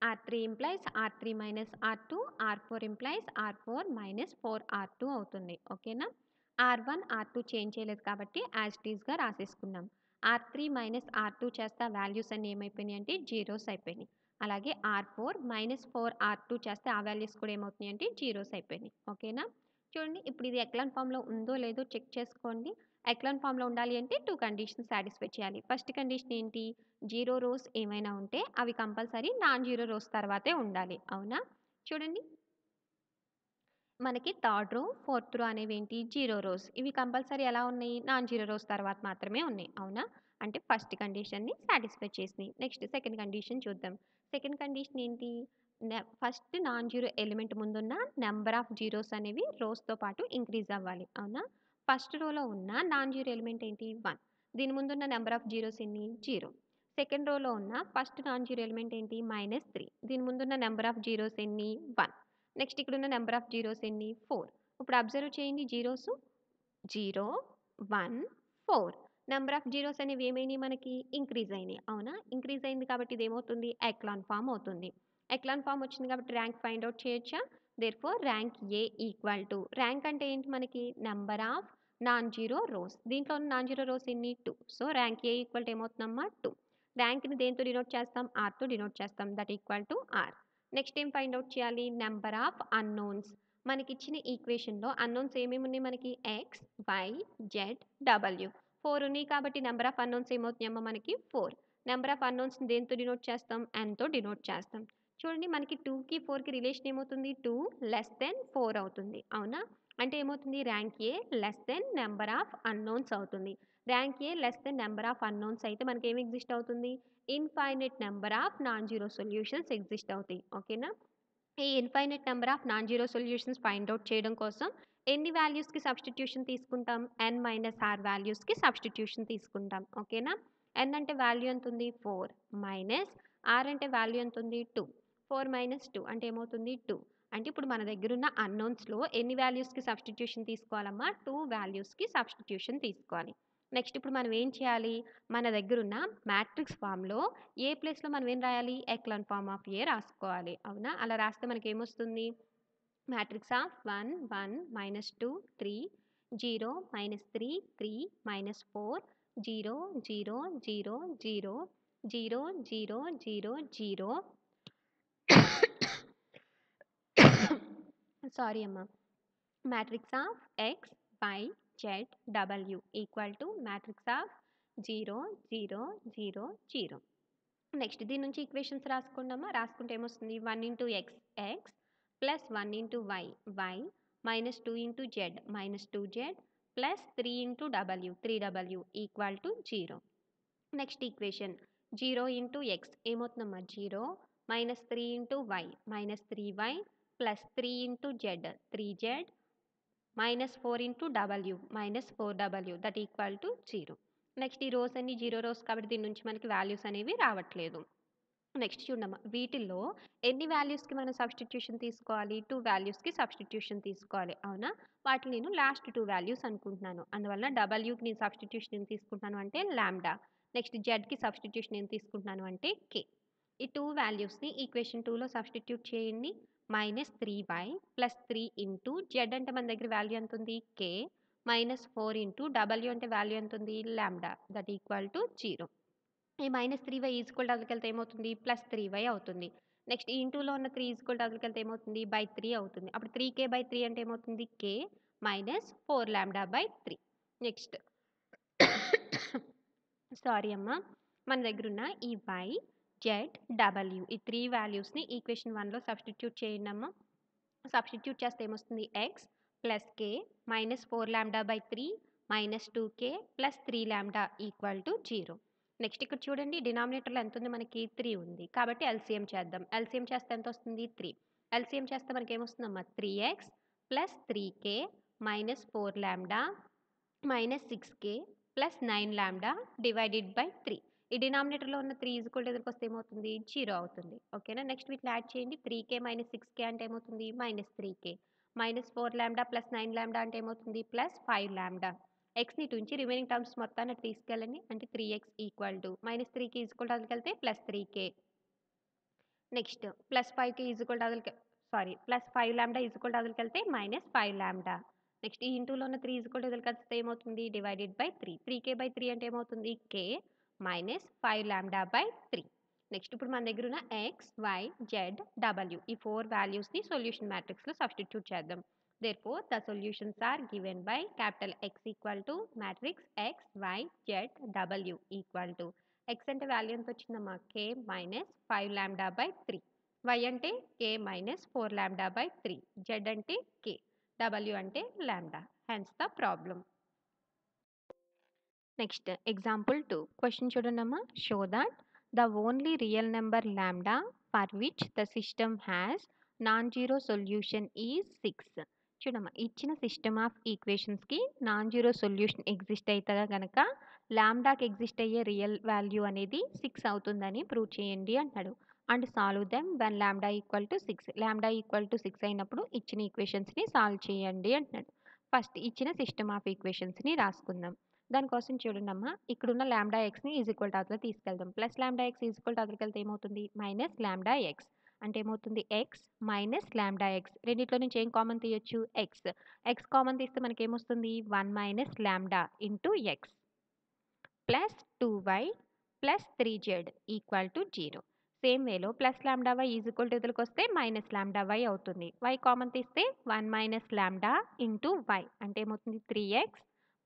R3 implies R3 - R2, R4 implies R4 - 4R2 అవుతుంది. ఓకేనా? R1, R2 చేంజ్ చేయలేదు కాబట్టి యాజ్ ఇట్ ఈస్‌గా రాసేసుకున్నాం. R3 - R2 చేస్తే ఆ వాల్యూస్ అన్నీ ఏమైపోయినాయి అంటే జీరోస్ అయిపోయినాయి. అలాగే R4 - 4R2 చేస్తే ఆ వాల్యూస్ కూడా ఏమవుతున్నాయి అంటే జీరోస్ అయిపోయినాయి. ఓకేనా? చూడండి ఇప్పుడు ఇది ఎక్లాన్ ఫామ్‌లో ఉందో లేదో చెక్ చేసుకోండి. ఎక్లాన్ ఫామ్‌లో ఉండాలి అంటే 2 కండిషన్స్ సాటిస్ఫై చేయాలి. ఫస్ట్ కండిషన్ ఏంటి? 0 రోస్ ఏమైనా ఉంటే అవి కంపల్సరీ నాన్ జీరో రోస్ తర్వాతే ఉండాలి. అవునా? చూడండి మనకి థర్డ్ రో, ఫోర్త్ రో అనేవేంటి 0 రోస్. ఇవి కంపల్సరీ ఎలా ఉన్నాయి? నాన్ జీరో రోస్ తర్వాత మాత్రమే ఉన్నాయి. అవునా? అంటే ఫస్ట్ కండిషన్‌ని సాటిస్ఫై చేసినియి. నెక్స్ట్ సెకండ్ కండిషన్ చూద్దాం. సెకండ్ కండిషన్ ఏంటి? ఫస్ట్ నాన్ జీరో ఎలిమెంట్ ముందున్న నంబర్ ఆఫ్ జీరోస్ అనేవి రోస్‌తో పాటు ఇంక్రీజ్ అవ్వాలి. అవునా? ఫస్ట్ రోలో ఉన్న నాన్ జీరో ఎలిమెంట్ ఏంటి? 1. దీని ముందున్న నంబర్ ఆఫ్ జీరోస్ ఎన్ని? 0. సెకండ్ రోలో ఉన్న ఫస్ట్ నాన్ జీరో ఎలిమెంట్ ఏంటి? -3. దీని ముందున్న నంబర్ ఆఫ్ జీరోస్ ఎన్ని? 1. నెక్స్ట్ ఇక్కడున్న నంబర్ ఆఫ్ జీరోస్ ఎన్ని? 4. ఇప్పుడు అబ్జర్వ్ చేయండి జీరోస్ 0, 1, 4. నంబర్ ఆఫ్ జీరోస్ అనేవి ఏమైనాయి మనకి? ఇంక్రీజ్ అయినాయి. అవునా? ఇంక్రీజ్ అయింది కాబట్టి ఇదేమవుతుంది? ఎక్లాన్ ఫార్మ్ అవుతుంది. ఎక్లాన్ ఫార్మ్ వచ్చింది కాబట్టి ర్యాంక్ ఫైండ్ ఔట్ చేయొచ్చా? Therefore rank A equal to rank అంటే ఏంటి మనకి? Number of non zero rows. దీంట్లో ఉన్న నాన్ జీరో రోస్ ఎన్ని? 2. So, rank A equal to ఏమవుతుందమ్మా? 2. ర్యాంక్‌ని దేనితో డినోట్ చేస్తాం? ఆర్‌తో డినోట్ చేస్తాం. That equal to R. Next ఏం ఫైండ్ ఔట్ చేయాలి? Number of unknowns. మనకిచ్చిన ఈక్వేషన్‌లో అన్నోన్స్ ఏమేమి ఉన్నాయి మనకి? X, Y, Z, W. 4 ఉన్నాయి కాబట్టి నంబర్ ఆఫ్ అన్నోన్స్ ఏమవుతున్నాయమ్మా మనకి? 4. నంబర్ ఆఫ్ అన్నోన్స్‌ని దేనితో డినోట్ చేస్తాం? ఎన్‌తో డినోట్ చేస్తాం. చూడండి మనకి 2కి 4కి రిలేషన్ ఏమవుతుంది? 2 లెస్ దెన్ 4 అవుతుంది. అవునా? అంటే ఏమవుతుంది? Rank A less than number of unknowns అవుతుంది. Rank A less than number of unknowns అయితే మనకేం ఎగ్జిస్ట్ అవుతుంది? Infinite number of non zero solutions exist అవుతాయి. ఓకేనా? ఈ infinite number of non zero solutions find out చేయడం కోసం ఎన్ని వాల్యూస్‌కి సబ్స్టిట్యూషన్ తీసుకుంటాం? n - r వాల్యూస్‌కి సబ్స్టిట్యూషన్ తీసుకుంటాం. ఓకేనా? n అంటే వాల్యూ ఎంతుంది? 4 మైనస్ r అంటే వాల్యూ ఎంతుంది? 2. 4 - 2 అంటే ఏమవుతుంది? 2. అంటే ఇప్పుడు మన దగ్గరున్న అన్నోన్స్‌లో ఎన్ని వాల్యూస్‌కి సబ్స్టిట్యూషన్ తీసుకోవాలమ్మా? 2 వాల్యూస్‌కి సబ్స్టిట్యూషన్ తీసుకోవాలి. నెక్స్ట్ ఇప్పుడు మనం ఏం చేయాలి? మన దగ్గరున్న మ్యాట్రిక్స్ ఫార్మ్‌లో ఏ ప్లేస్‌లో మనం ఏం రాయాలి? ఎక్లాన్ ఫార్మ్ ఆఫ్ ఏ రాసుకోవాలి. అవునా? అలా రాస్తే మనకేమొస్తుంది? Matrix of 1, 1, -2, 3, 0, -3, 3, -4, 0, 0, 0, 0, 0, 0, 0, 0. సారీ అమ్మా. Matrix of X, Y, Z, W equal to matrix of 0, 0, 0, 0. Next దీని నుంచి ఈక్వేషన్స్ రాసుకుందామా? రాసుకుంటే ఏమొస్తుంది? 1 into X, X plus 1 into Y, Y -2 into Z, -2z plus 3 into W, 3w equal to 0. Next equation 0 into X ఏమవుతుందమ్మా? 0 -3 into Y, -3y plus 3 into Z, 3z -4 into W, -4w that equal to 0. Next ఈ rose అన్ని 0 rose కాబట్టి దీని నుంచి మనకి values అనేవి రావట్లేదు. Next చూడమ్మా వీటిల్లో ఎన్ని వాల్యూస్‌కి మనం సబ్స్టిట్యూషన్ తీసుకోవాలి? 2 వాల్యూస్‌కి సబ్స్టిట్యూషన్ తీసుకోవాలి. అవునా? వాటిని నేను లాస్ట్ 2 వాల్యూస్ అనుకుంటున్నాను. అందువలన డబ్ల్యూకి నేను సబ్స్టిట్యూషన్ ఏం తీసుకుంటున్నాను అంటే లాంబ్డా. నెక్స్ట్ జెడ్‌కి సబ్స్టిట్యూషన్ ఏం తీసుకుంటున్నాను అంటే కే. ఈ 2 వాల్యూస్‌ని ఈక్వేషన్ 2లో సబ్స్టిట్యూట్ చేయండి. -3y ప్లస్ 3 ఇంటూ జెడ్ అంటే మన దగ్గర వాల్యూ ఎంతుంది? కే -4 ఇంటూ డబ్ల్యూ అంటే వాల్యూ ఎంతుంది? Lambda that equal to 0. ఈ -3y ఈక్వల్ టు అదరికెళ్తే ఏమవుతుంది? +3y అవుతుంది. నెక్స్ట్ ఈ ఇంటూలో ఉన్న 3 ఈక్వల్ టు అదరికెళ్తే ఏమవుతుంది? 3 అవుతుంది. అప్పుడు 3k/3 అంటే ఏమవుతుంది? k -4λ/3. నెక్స్ట్ సారీ అమ్మా. మన దగ్గరున్న ఈ వై, జెడ్, డబ్ల్యూ ఈ 3 వాల్యూస్‌ని ఈక్వేషన్ 1లో సబ్స్టిట్యూట్ చేయండమ్మా. సబ్స్టిట్యూట్ చేస్తే ఏమొస్తుంది? X plus K -4λ/3 -2k plus 3λ equal to 0. Next ఇక్కడ చూడండి డినామినేటర్‌లో ఎంతుంది మనకి? 3 ఉంది. కాబట్టి ఎల్సీఎం చేద్దాం. ఎల్సీఎం చేస్తే ఎంతొస్తుంది? 3. ఎల్సీఎం చేస్తే మనకేమొస్తుందమ్మా? 3x plus 3k -4λ -6k plus 9λ divided by 3. ఈ డినామినేటర్‌లో ఉన్న 3 ఎదురుకొస్తే ఏమవుతుంది? 0 అవుతుంది. ఓకేనా? నెక్స్ట్ వీటిని యాడ్ చేయండి. 3k - 6k అంటే ఏమవుతుంది? -3k. -4λ ప్లస్ 9λ అంటే ఏమవుతుంది? ప్లస్ 5λ. ఎక్స్‌ని ఇటు ఉంచి రిమైనింగ్ టర్మ్స్ మొత్తాన్ని అటు తీసుకెళ్ళండి. అంటే 3x ఈక్వల్ టు -3కి ఈక్వల్ టు అదరికెళ్తే +3k. నెక్స్ట్ +5కి equal to sorry +5λ equal to అదరికెళ్తే -5λ. నెక్స్ట్ ఈ ఇంటూలో ఉన్న 3 ఈక్వల్ టు అదరికెళ్తే ఏమవుతుంది? Divided by 3. 3k/3 అంటే ఏమవుతుంది? k -5λ/3. నెక్స్ట్ ఇప్పుడు మన దగ్గర ఉన్న ఎక్స్, వై, జెడ్, డబ్ల్యూ ఈ 4 వాల్యూస్‌ని సొల్యూషన్ మ్యాట్రిక్స్‌లో సబ్స్టిట్యూట్ చేద్దాం. Therefore, the solutions are given by capital X equal to matrix X, Y, Z, W equal to x అంటే వాల్యూ ఎంత వచ్చిందమ్మా? k -5λ/3. y అంటే k -4λ/3. z అంటే k. W అంటే lambda. Hence the problem. Next example 2. Question చూడండమ్మా. Show that the only real number lambda for which the system has non zero solution is 6. చూడమ్మా, ఇచ్చిన system of ఈక్వేషన్స్కి non zero solution exist అవుతుందా కనుక లాంబ్డాకి exist అయ్యే real value అనేది 6 అవుతుందని ప్రూవ్ చేయండి అంటాడు. And solve them when lambda equal to 6. Lambda equal to 6 అయినప్పుడు ఇచ్చిన ఈక్వేషన్స్ని సాల్వ్ చేయండి అంటున్నాడు. ఫస్ట్ ఇచ్చిన సిస్టమ్ ఆఫ్ ఈక్వేషన్స్ని రాసుకుందాం. దానికోసం చూడండమ్మా, ఇక్కడున్న లాంబ్డా ఎక్స్ని ఈజ్ ఈక్వల్ టు అవతల తీసుకెళ్దాం. Plus lambda X is equal to అవతలకి వెళ్తే ఏమవుతుంది? Minus lambda X. అంటే ఏమవుతుంది? X minus lambda X. రెండిట్లో నుంచి ఏం కామన్ తీయొచ్చు? ఎక్స్. ఎక్స్ కామన్ తీస్తే మనకి ఏమొస్తుంది? 1 minus lambda into X plus 2y plus 3z equal to 0. Same వేలో plus lambda Y is equal to ఎదురుకి వస్తే మైనస్ లాంబ్డా వై అవుతుంది. వై కామన్ తీస్తే 1 మైనస్ లాంబ్డా ఇంటూ వై అంటే ఏమవుతుంది? 3x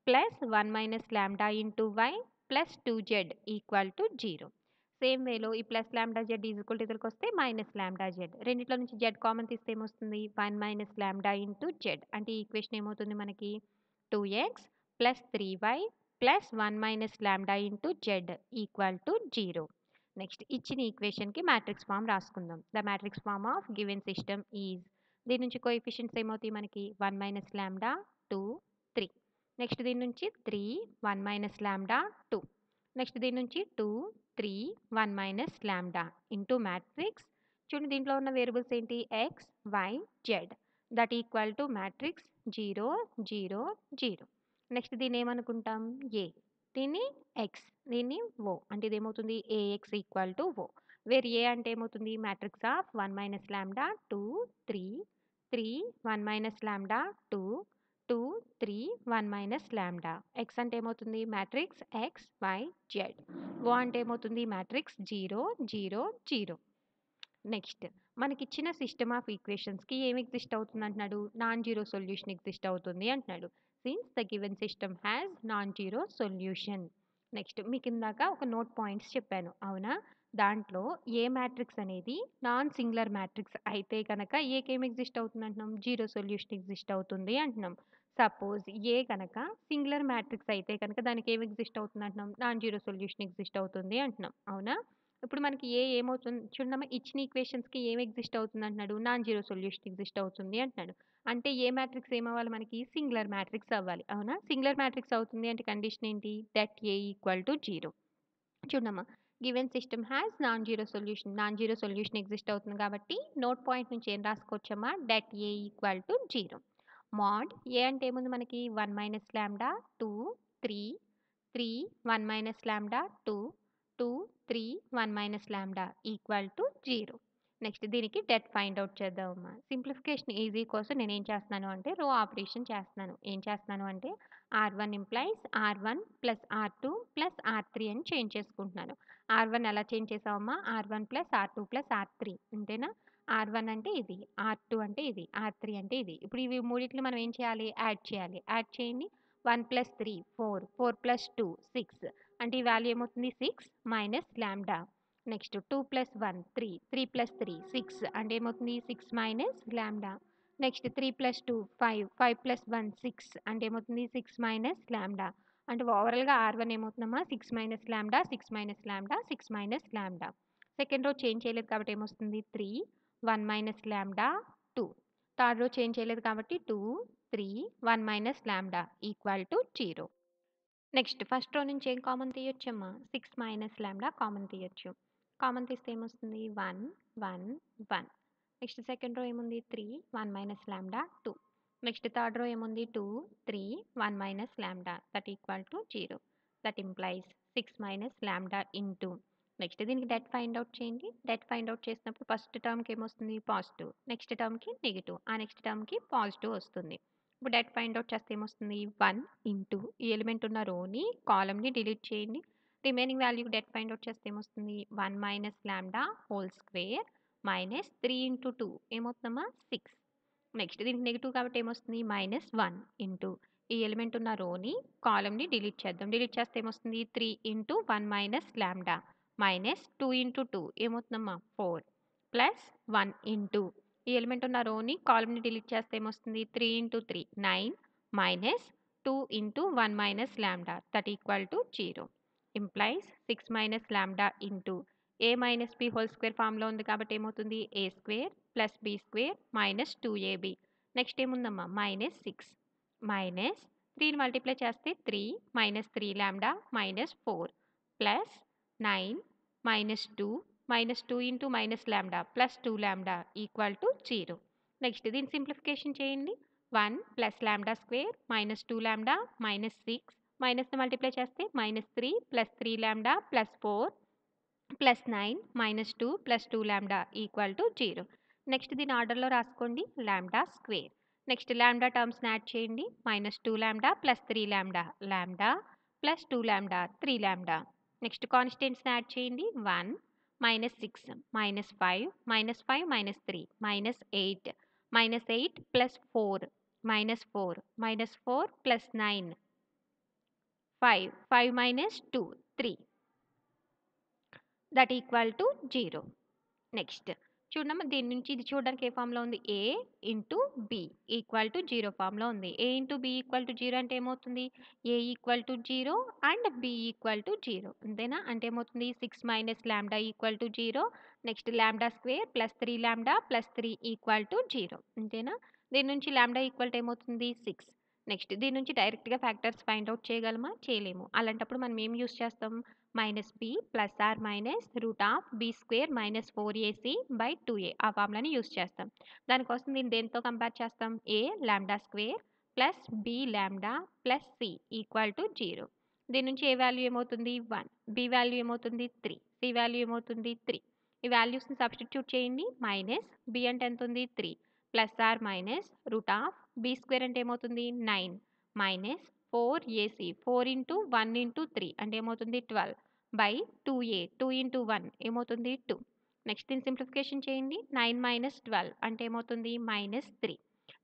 plus 1 minus lambda into Y plus 2z equal to 0. Same వేలో ఈ plus lambda Z is equal to ఎదురుకి వస్తే మైనస్ లాంబ్డా జెడ్. రెండిట్లో నుంచి జెడ్ కామన్ తీస్తే ఏమొస్తుంది? 1 మైనస్ లాంబ్డా ఇంటూ జెడ్ అంటే ఈ ఈక్వేషన్ ఏమవుతుంది మనకి? 2x plus 3y plus 1 minus lambda into Z equal to 0. Next ఇచ్చిన ఈక్వేషన్కి మ్యాట్రిక్స్ ఫామ్ రాసుకుందాం. The matrix form of given system is. దీని నుంచి కోఎఫిషియెంట్స్ ఏమవుతాయి మనకి? 1 మైనస్ లాంబ్డా 2 3. నెక్స్ట్ దీని నుంచి 3 1 మైనస్ లాంబ్డా 2. నెక్స్ట్ దీని నుంచి 2 3 1 మైనస్ లాంబ్డా ఇంటూ మ్యాట్రిక్స్. చూడండి దీంట్లో ఉన్న వేరియబుల్స్ ఏంటి? X Y Z that equal to matrix 0 0 0. Next దీన్ని ఏమనుకుంటాం? ఏ. దీన్ని ఎక్స్, దీన్ని ఓ అంటే ఇదేమవుతుంది? AX equal to O. Where A అంటే ఏమవుతుంది? Matrix of 1 minus lambda 2 3 3 1 minus lambda 2 2 3 1 minus lambda. X అంటే ఏమవుతుంది? Matrix X Y Z. O అంటే ఏమవుతుంది? మ్యాట్రిక్స్ 0 0 0. నెక్స్ట్ మనకిచ్చిన సిస్టమ్ ఆఫ్ ఈక్వేషన్స్కి ఏమి ఎగ్జిస్ట్ అవుతుంది అంటున్నాడు? నాన్ జీరో సొల్యూషన్ ఎగ్జిస్ట్ అవుతుంది అంటున్నాడు. Since the given system has non zero solution. Next మీకు ఇందాక ఒక నోట్ పాయింట్స్ చెప్పాను అవునా? దాంట్లో ఏ మ్యాట్రిక్స్ అనేది నాన్ సింగులర్ మ్యాట్రిక్స్ అయితే కనుక ఏకేం ఎగ్జిస్ట్ అవుతుంది అంటున్నాం? జీరో సొల్యూషన్ ఎగ్జిస్ట్ అవుతుంది అంటున్నాం. సపోజ్ ఏ కనుక సింగులర్ మ్యాట్రిక్స్ అయితే కనుక దానికి ఏం ఎగ్జిస్ట్ అవుతుంది అంటున్నాం? నాన్ జీరో సొల్యూషన్ ఎగ్జిస్ట్ అవుతుంది అంటున్నాం అవునా? ఇప్పుడు మనకి ఏమవుతుంది చూడమ్మా, ఇచ్చిన ఈక్వేషన్స్కి ఏం ఎగ్జిస్ట్ అవుతుంది అంటున్నాడు? నాన్ జీరో సొల్యూషన్ ఎగ్జిస్ట్ అవుతుంది అంటున్నాడు. అంటే ఏ మ్యాట్రిక్స్ ఏమవ్వాలి మనకి? సింగులర్ మ్యాట్రిక్స్ అవ్వాలి అవునా? సింగులర్ మ్యాట్రిక్స్ అవుతుంది అంటే కండిషన్ ఏంటి? That A equal to 0. చూడమ్మా, given system has non zero solution. Non zero solution exist అవుతుంది కాబట్టి నోట్ పాయింట్ నుంచి ఏం రాసుకోవచ్చమ్మా? That A equal to 0. Mod A అంటే ఏముంది మనకి? 1 minus lambda 2 3 3 1 minus lambda 2 2 3 1 minus lambda equal to 0. Next దీనికి డెట్ ఫైండ్ అవుట్ చేద్దామమ్మా. సింప్లిఫికేషన్ ఈజీ కోసం నేను ఏం చేస్తున్నాను అంటే రో ఆపరేషన్ చేస్తున్నాను. ఏం చేస్తున్నాను అంటే R1 implies R1 plus R2 plus R3 అని చేంజ్ చేసుకుంటున్నాను. R1 ఎలా change చేసామమ్మా? R1 plus R2 plus R3 అంతేనా? R1 అంటే ఇది, R2 అంటే ఇది, R3 అంటే ఇది. ఇప్పుడు ఇవి మూడిటిని మనం ఏం చేయాలి? యాడ్ చేయాలి. యాడ్ చేయండి. 1 ప్లస్ 3 4 4 ప్లస్ 2 6 అంటే ఈ వాల్యూ ఏమవుతుంది? 6 minus lambda. Next 2 plus 1 3 3 plus 3 6 అంటే ఏమవుతుంది? 6 minus lambda. Next 3 plus 2 5 5 plus 1 6 అంటే ఏమవుతుంది? 6 మైనస్ లాంబ్డా. అంటే ఓవరాల్గా R1 ఏమవుతుందమ్మా? 6 minus lambda 6 minus lambda 6 minus lambda. Second row change చేయలేదు కాబట్టి ఏమొస్తుంది? 3 1 minus lambda 2. Third row change చేయలేదు కాబట్టి 2 3 1 minus lambda equal to 0. Next first row నుంచి ఏం కామన్ తీయొచ్చమ్మా? 6 మైనస్ లాంబ్డా కామన్ తీయొచ్చు. కామన్ తీస్తే ఏమొస్తుంది? 1 1 1. నెక్స్ట్ సెకండ్ రో ఏముంది? 3 1 minus lambda 2. Next third row ఏముంది? 2 3 1 minus lambda that equal to 0. That implies 6 minus lambda into next దీనికి డెట్ ఫైండ్ అవుట్ చేయండి. డెట్ ఫైండ్ అవుట్ చేసినప్పుడు ఫస్ట్ టర్మ్కి ఏమొస్తుంది? పాజిటివ్. నెక్స్ట్ టర్మ్కి నెగిటివ్. ఆ నెక్స్ట్ టర్మ్కి పాజిటివ్ వస్తుంది. ఇప్పుడు డెట్ ఫైండ్ అవుట్ చేస్తే ఏమొస్తుంది? 1 ఇంటూ ఈ ఎలిమెంట్ ఉన్న రోని కాలమ్ని డిలీట్ చేయండి. రిమైనింగ్ వాల్యూకి డెట్ ఫైండ్ అవుట్ చేస్తే ఏమొస్తుంది? 1 minus lambda whole square minus 3 into 2 ఏమవుతుందమ్మా? 6. Next దీనికి నెగిటివ్ కాబట్టి ఏమొస్తుంది? మైనస్ 1 ఇంటూ ఈ ఎలిమెంట్ ఉన్న రోని కాలమ్ని డిలీట్ చేద్దాం. డిలీట్ చేస్తే ఏమొస్తుంది? 3 into 1 minus lambda minus 2 into 2 ఏమవుతుందమ్మా? 4 ప్లస్ 1 ఇంటూ ఈ ఎలిమెంట్ ఉన్న రోని, కాలమ్‌ని డిలీట్ చేస్తే ఏమొస్తుంది? 3 into 3 9 minus 2 into 1 minus lambda that equal to 0 implies 6 minus lambda into A minus B whole square ఫార్మ్‌లో ఉంది కాబట్టి ఏమవుతుంది? A square plus B square minus 2ab next ఏముందమ్మా? మైనస్ 6 మైనస్ 3ని మల్టిప్లై చేస్తే 3 minus 3 lambda minus 4 plus 9 minus 2 into minus lambda plus 2 lambda equal to 0 next దీని simplification చేయండి 1 plus lambda square minus 2 lambda minus 6 మైనస్ని multiply చేస్తే minus 3 plus 3 lambda plus 4 plus 9 minus 2 plus 2 lambda equal to 0 next దీని ఆర్డర్లో రాసుకోండి lambda square next lambda టర్మ్స్ని add చేయండి minus 2 lambda plus 3 lambda lambda plus 2 lambda 3 lambda next కాన్స్టెంట్స్ని add చేయండి 1 minus 6 minus 5 minus 5 minus 3 minus 8 plus 4 minus 4 minus 4 plus 9 5 minus 2 3 that equal to 0 next చూడమ్మా దీని నుంచి ఇది చూడడానికి ఏ ఫామ్లో ఉంది A into B equal to 0 ఫామ్లో ఉంది A into B equal to 0 అంటే ఏమవుతుంది A equal to 0 and B equal to 0 అంతేనా అంటే ఏమవుతుంది 6 minus lambda equal to 0 next lambda square plus 3 lambda plus 3 equal to 0 అంతేనా దీని నుంచి లాంబ్డా ఈక్వల్ టు ఏమవుతుంది 6 నెక్స్ట్ దీని నుంచి డైరెక్ట్గా ఫ్యాక్టర్స్ ఫైండ్ అవుట్ చేయగలమా చేయలేము అలాంటప్పుడు మనం ఏం యూస్ చేస్తాం minus B plus or minus root of B square minus 4ac by 2a ఆ ఫార్ములాని యూస్ చేస్తాం దానికోసం దీన్ని దేంతో కంపేర్ చేస్తాం A lambda square plus B lambda plus C equal to 0 దీని నుంచి ఏ వాల్యూ ఏమవుతుంది 1 బి వాల్యూ ఏమవుతుంది 3 సి వాల్యూ ఏమవుతుంది 3 ఈ వాల్యూస్ని సబ్స్టిట్యూట్ చేయండి మైనస్ బి అంటే ఎంత ఉంది 3 plus or minus root of B square అంటే ఏమవుతుంది 9 మైనస్ 4ac 4 ఇంటూ 1 ఇంటూ 3 అంటే ఏమవుతుంది 12 బై 2a 2 ఇంటూ 1 ఏమవుతుంది 2 నెక్స్ట్ దీని సింప్లిఫికేషన్ చేయండి 9 మైనస్ 12 అంటే ఏమవుతుంది మైనస్ 3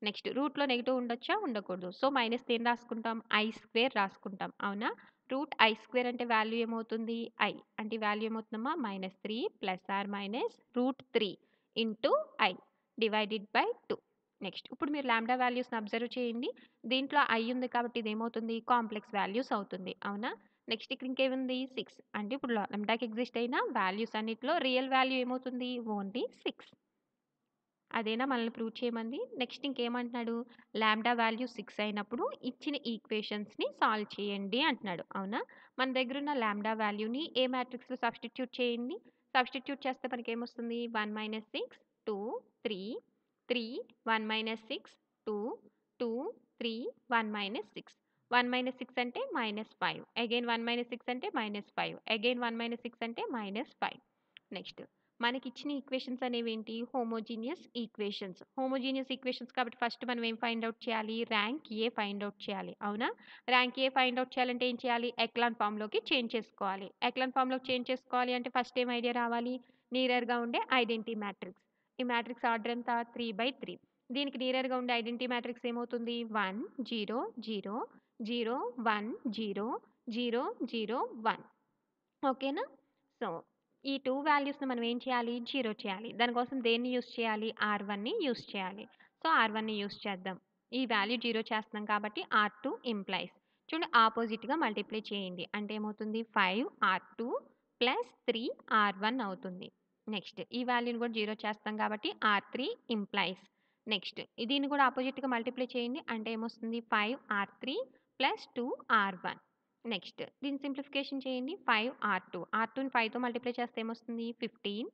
నెక్స్ట్ రూట్లో నెగిటివ్ ఉండొచ్చా ఉండకూడదు సో మైనస్ ఏం రాసుకుంటాం ఐ స్క్వేర్ రాసుకుంటాం అవునా రూట్ ఐ స్క్వేర్ అంటే వాల్యూ ఏమవుతుంది ఐ అంటే వాల్యూ ఏమవుతుందమ్మా minus 3 plus or minus root 3 into i divided by 2 next ఇప్పుడు మీరు లాంబ్డా వాల్యూస్ని అబ్జర్వ్ చేయండి దీంట్లో ఐ ఉంది కాబట్టి ఇది ఏమవుతుంది కాంప్లెక్స్ వాల్యూస్ అవుతుంది అవునా నెక్స్ట్ ఇక్కడ ఇంకేముంది 6 అంటే ఇప్పుడు లాంబ్డాకి ఎగ్జిస్ట్ అయిన వాల్యూస్ అన్నిటిలో రియల్ వాల్యూ ఏమవుతుంది ఓన్లీ 6 అదేనా మనల్ని ప్రూవ్ చేయమంది నెక్స్ట్ ఇంకేమంటున్నాడు లాంబ్డా వాల్యూ 6 అయినప్పుడు ఇచ్చిన ఈక్వేషన్స్ని సాల్వ్ చేయండి అంటున్నాడు అవునా మన దగ్గర ఉన్న లాంబ్డా వాల్యూని ఏ మ్యాట్రిక్స్లో సబ్స్టిట్యూట్ చేయండి సబ్స్టిట్యూట్ చేస్తే మనకి ఏమొస్తుంది 1 మైనస్ 6 2 3 3 1 మైనస్ 6 2 2 3 1 మైనస్ 6 1 మైనస్ 6 అంటే మైనస్ 5 అగైన్ 1 మైనస్ 6 అంటే మైనస్ 5 అగైన్ 1 మైనస్ 6 అంటే మైనస్ 5 నెక్స్ట్ మనకి ఇచ్చిన ఈక్వేషన్స్ అనేవి ఏంటి హోమోజీనియస్ ఈక్వేషన్స్ కాబట్టి ఫస్ట్ మనం ఏం ఫైండ్ అవుట్ చేయాలి ర్యాంక్ ఏ ఫైండ్ అవుట్ చేయాలి అవునా ర్యాంక్ ఏ ఫైండ్ అవుట్ చేయాలంటే ఏం చేయాలి ఎక్లాన్ ఫామ్లోకి చేంజ్ చేసుకోవాలి ఎక్లాన్ ఫామ్లోకి చేంజ్ చేసుకోవాలి అంటే ఫస్ట్ ఏం ఐడియా రావాలి నియరర్గా ఉండే ఐడెంటిటీ మ్యాట్రిక్స్ ఈ మ్యాట్రిక్స్ ఆర్డర్ ఎంత 3/3 దీనికి నియరర్గా ఉండే ఐడెంటిటీ మ్యాట్రిక్స్ ఏమవుతుంది 1 0 0 0 1 0 0 0 1 ఓకేనా సో ఈ 2 వాల్యూస్ని మనం ఏం చేయాలి 0 చేయాలి దానికోసం దేన్ని యూస్ చేయాలి R1ని యూస్ చేయాలి సో R1ని యూస్ చేద్దాం ఈ వాల్యూ 0 చేస్తున్నాం కాబట్టి R2 ఇంప్లైస్ చూడండి ఆపోజిట్గా మల్టిప్లై చేయండి అంటే ఏమవుతుంది 5R2 ప్లస్ 3R1 అవుతుంది నెక్స్ట్ ఈ వాల్యూని కూడా 0 చేస్తాం కాబట్టి R3 ఇంప్లైస్ నెక్స్ట్ దీన్ని కూడా ఆపోజిట్గా మల్టిప్లై చేయండి అంటే ఏమొస్తుంది 5R3 ప్లస్ 2R1 నెక్స్ట్ దీని సింప్లిఫికేషన్ చేయండి 5R2ని 5తో మల్టిప్లై చేస్తే ఏమొస్తుంది 15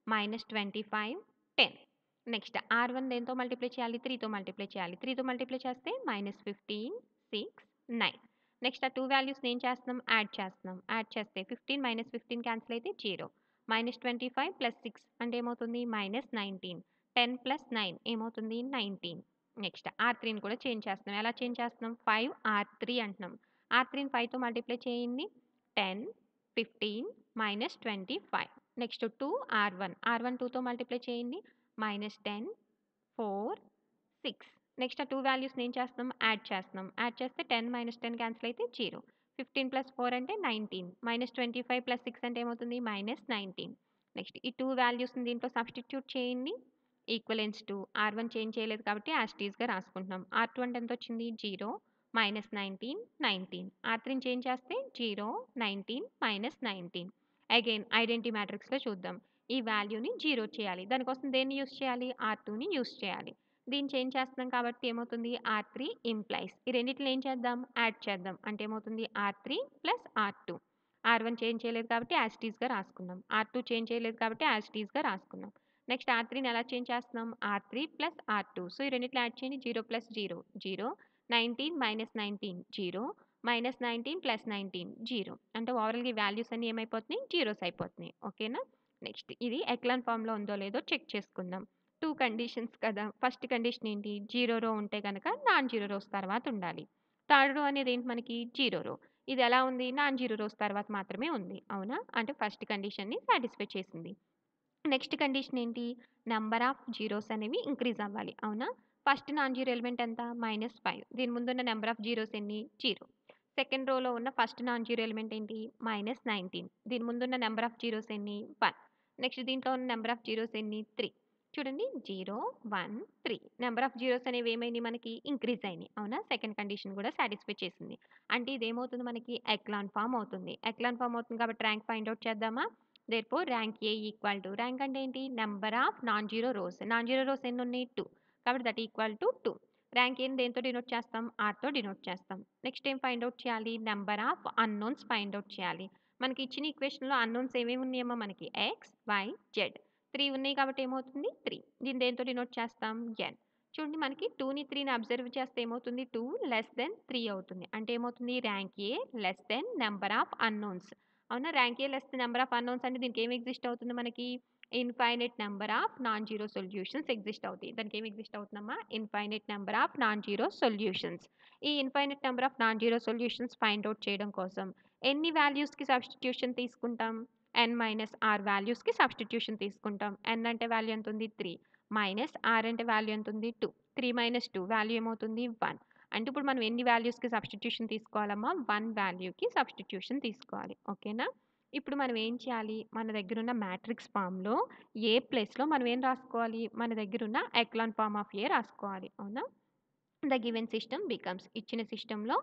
మైనస్ 25 10 నెక్స్ట్ R1 దేంతో మల్టిప్లై చేయాలి 3తో మల్టిప్లై చేయాలి 3తో మల్టిప్లై చేస్తే మైనస్ 15 6 9 నెక్స్ట్ ఆ 2 వాల్యూస్ని ఏం చేస్తున్నాం యాడ్ చేస్తే 15 మైనస్ 15 క్యాన్సిల్ అయితే 0 మైనస్ 25 ప్లస్ 6 అంటే ఏమవుతుంది మైనస్ 19 10 ప్లస్ 9 ఏమవుతుంది 19 నెక్స్ట్ R3ని కూడా చేంజ్ చేస్తున్నాం ఎలా చేంజ్ చేస్తున్నాం 5R3 అంటున్నాం R3ని 5తో మల్టిప్లై చేయండి 10 15 మైనస్ 25 నెక్స్ట్ 2R1 2తో మల్టిప్లై చేయండి మైనస్ 10 4 6 నెక్స్ట్ ఆ 2 వాల్యూస్ని ఏం చేస్తున్నాం యాడ్ చేస్తే 10 మైనస్ 10 క్యాన్సిల్ అయితే 0 15 ప్లస్ 4 అంటే 19 మైనస్ 25 ప్లస్ 6 అంటే ఏమవుతుంది మైనస్ 19 నెక్స్ట్ ఈ 2 వాల్యూస్ని దీంట్లో సబ్స్టిట్యూట్ చేయండి ఈక్వలెన్స్ టు R1 చేంజ్ చేయలేదు కాబట్టి యాజ్ ఇట్ ఈస్‌గా రాసుకుంటున్నాం. R2 అంటే ఎంతొచ్చింది? 0, -19, 19. R3ని చేంజ్ చేస్తే 0, 19, -19. అగైన్ ఐడెంటిటీ మ్యాట్రిక్స్‌లో చూద్దాం. ఈ వాల్యూని 0 చేయాలి. దానికోసం దేన్ని యూజ్ చేయాలి? R2ని యూజ్ చేయాలి. దీన్ని చేంజ్ చేస్తున్నాం కాబట్టి ఏమవుతుంది? R3 ఇంప్లైస్ ఈ రెండిటిని ఏం చేద్దాం? యాడ్ చేద్దాం. అంటే ఏమవుతుంది? R3 plus R2. R1 change చేయలేదు కాబట్టి యాజ్ ఇట్ ఈస్‌గా రాసుకున్నాం. R2 చేంజ్ చేయలేదు కాబట్టి యాజ్ ఇట్ ఈస్‌గా రాసుకున్నాం. నెక్స్ట్ R3ని ఎలా చేంజ్ చేస్తున్నాం? R3 plus R2. సో, ఈ రెండిట్లో యాడ్ చేయండి. 0 ప్లస్ 0, 0. 19 మైనస్ 19, 0. -19 ప్లస్ 19, 0. అంటే ఓవరాల్‌గా ఈ వాల్యూస్ అన్నీ ఏమైపోతున్నాయి? జీరోస్ అయిపోతున్నాయి. ఓకేనా? నెక్స్ట్ ఇది ఎక్లాన్ ఫార్మ్‌లో ఉందో లేదో చెక్ చేసుకుందాం. 2 కండిషన్స్ కదా! ఫస్ట్ కండిషన్ ఏంటి? 0 రో ఉంటే గనక నాన్ జీరో రోస్ తర్వాత ఉండాలి. థర్డ్ రో అనేది ఏంటి మనకి? 0 రో. ఇది ఎలా ఉంది? నాన్ జీరో రోస్ తర్వాత మాత్రమే ఉంది. అవునా? అంటే ఫస్ట్ కండిషన్‌ని సాటిస్ఫై చేసింది. నెక్స్ట్ కండిషన్ ఏంటి? నంబర్ ఆఫ్ జీరోస్ అనేవి ఇంక్రీజ్ అవ్వాలి. అవునా? ఫస్ట్ నాన్ జీరో ఎలిమెంట్ ఎంత? -5. దీని ముందున్న నంబర్ ఆఫ్ జీరోస్ ఎన్ని? 0. సెకండ్ రోలో ఉన్న ఫస్ట్ నాన్ జీరో ఎలిమెంట్ ఏంటి? -19. దీని ముందున్న నంబర్ ఆఫ్ జీరోస్ ఎన్ని? 1. నెక్స్ట్ దీంట్లో ఉన్న నంబర్ ఆఫ్ జీరోస్ ఎన్ని? 3. చూడండి 0, 1, 3 నంబర్ ఆఫ్ జీరోస్ అనేవి ఏమైనాయి మనకి? ఇంక్రీజ్ అయినాయి. అవునా? సెకండ్ కండిషన్ కూడా సాటిస్ఫై చేసింది. అంటే ఇదేమవుతుంది మనకి? ఎక్లాన్ ఫార్మ్ అవుతుంది. ఎక్లాన్ ఫార్మ్ అవుతుంది కాబట్టి ర్యాంక్ ఫైండ్ ఔట్ చేద్దామా? Therefore rank A equal to rank అంటే ఏంటి? Number of non zero rose. Non zero rose ఎన్నున్నాయి? 2. కాబట్టి దట్ ఈక్వల్ టు 2. ర్యాంక్ ఏని దేనితో డినోట్ చేస్తాం? Rతో డినోట్ చేస్తాం. నెక్స్ట్ ఏం ఫైండ్ ఔట్ చేయాలి? Number of unknowns find out చేయాలి. మనకి ఇచ్చిన ఈక్వేషన్‌లో అన్నోన్స్ ఏమేమి ఉన్నాయమ్మా మనకి? X, Y, Z. 3 ఉన్నాయి కాబట్టి ఏమవుతుంది? 3. దీన్ని దేనితో డినోట్ చేస్తాం? n. చూడండి మనకి 2ని 3ని అబ్జర్వ్ చేస్తే ఏమవుతుంది? 2 లెస్ దెన్ 3 అవుతుంది. అంటే ఏమవుతుంది? Rank A less than number of unknowns. అవునా? Rank A less the number of unknowns అంటే దీనికి ఏమి ఎగ్జిస్ట్ అవుతుంది మనకి? Infinite number of non zero solutions exist అవుతాయి. దానికి ఏమి ఎగ్జిస్ట్ అవుతుందమ్మా? Infinite number of non zero solutions. ఈ infinite number of non zero solutions find out చేయడం కోసం ఎన్ని వాల్యూస్‌కి సబ్స్టిట్యూషన్ తీసుకుంటాం? n - r వాల్యూస్‌కి సబ్స్టిట్యూషన్ తీసుకుంటాం. n అంటే వాల్యూ ఎంత ఉంది? 3. -r అంటే వాల్యూ ఎంత ఉంది? 2. 3 - 2 వాల్యూ ఏమవుతుంది? 1. అంటే ఇప్పుడు మనం ఎన్ని వాల్యూస్‌కి సబ్స్టిట్యూషన్ తీసుకోవాలమ్మా? 1 వాల్యూకి సబ్స్టిట్యూషన్ తీసుకోవాలి. ఓకేనా? ఇప్పుడు మనం ఏం చేయాలి? మన దగ్గరున్న మ్యాట్రిక్స్ ఫార్మ్‌లో ఏ ప్లేస్‌లో మనం ఏం రాసుకోవాలి? మన దగ్గరున్న ఎక్లాన్ ఫార్మ్ ఆఫ్ ఏ రాసుకోవాలి. అవునా? ద గివెన్ సిస్టమ్ బికమ్స్ ఇచ్చిన సిస్టమ్‌లో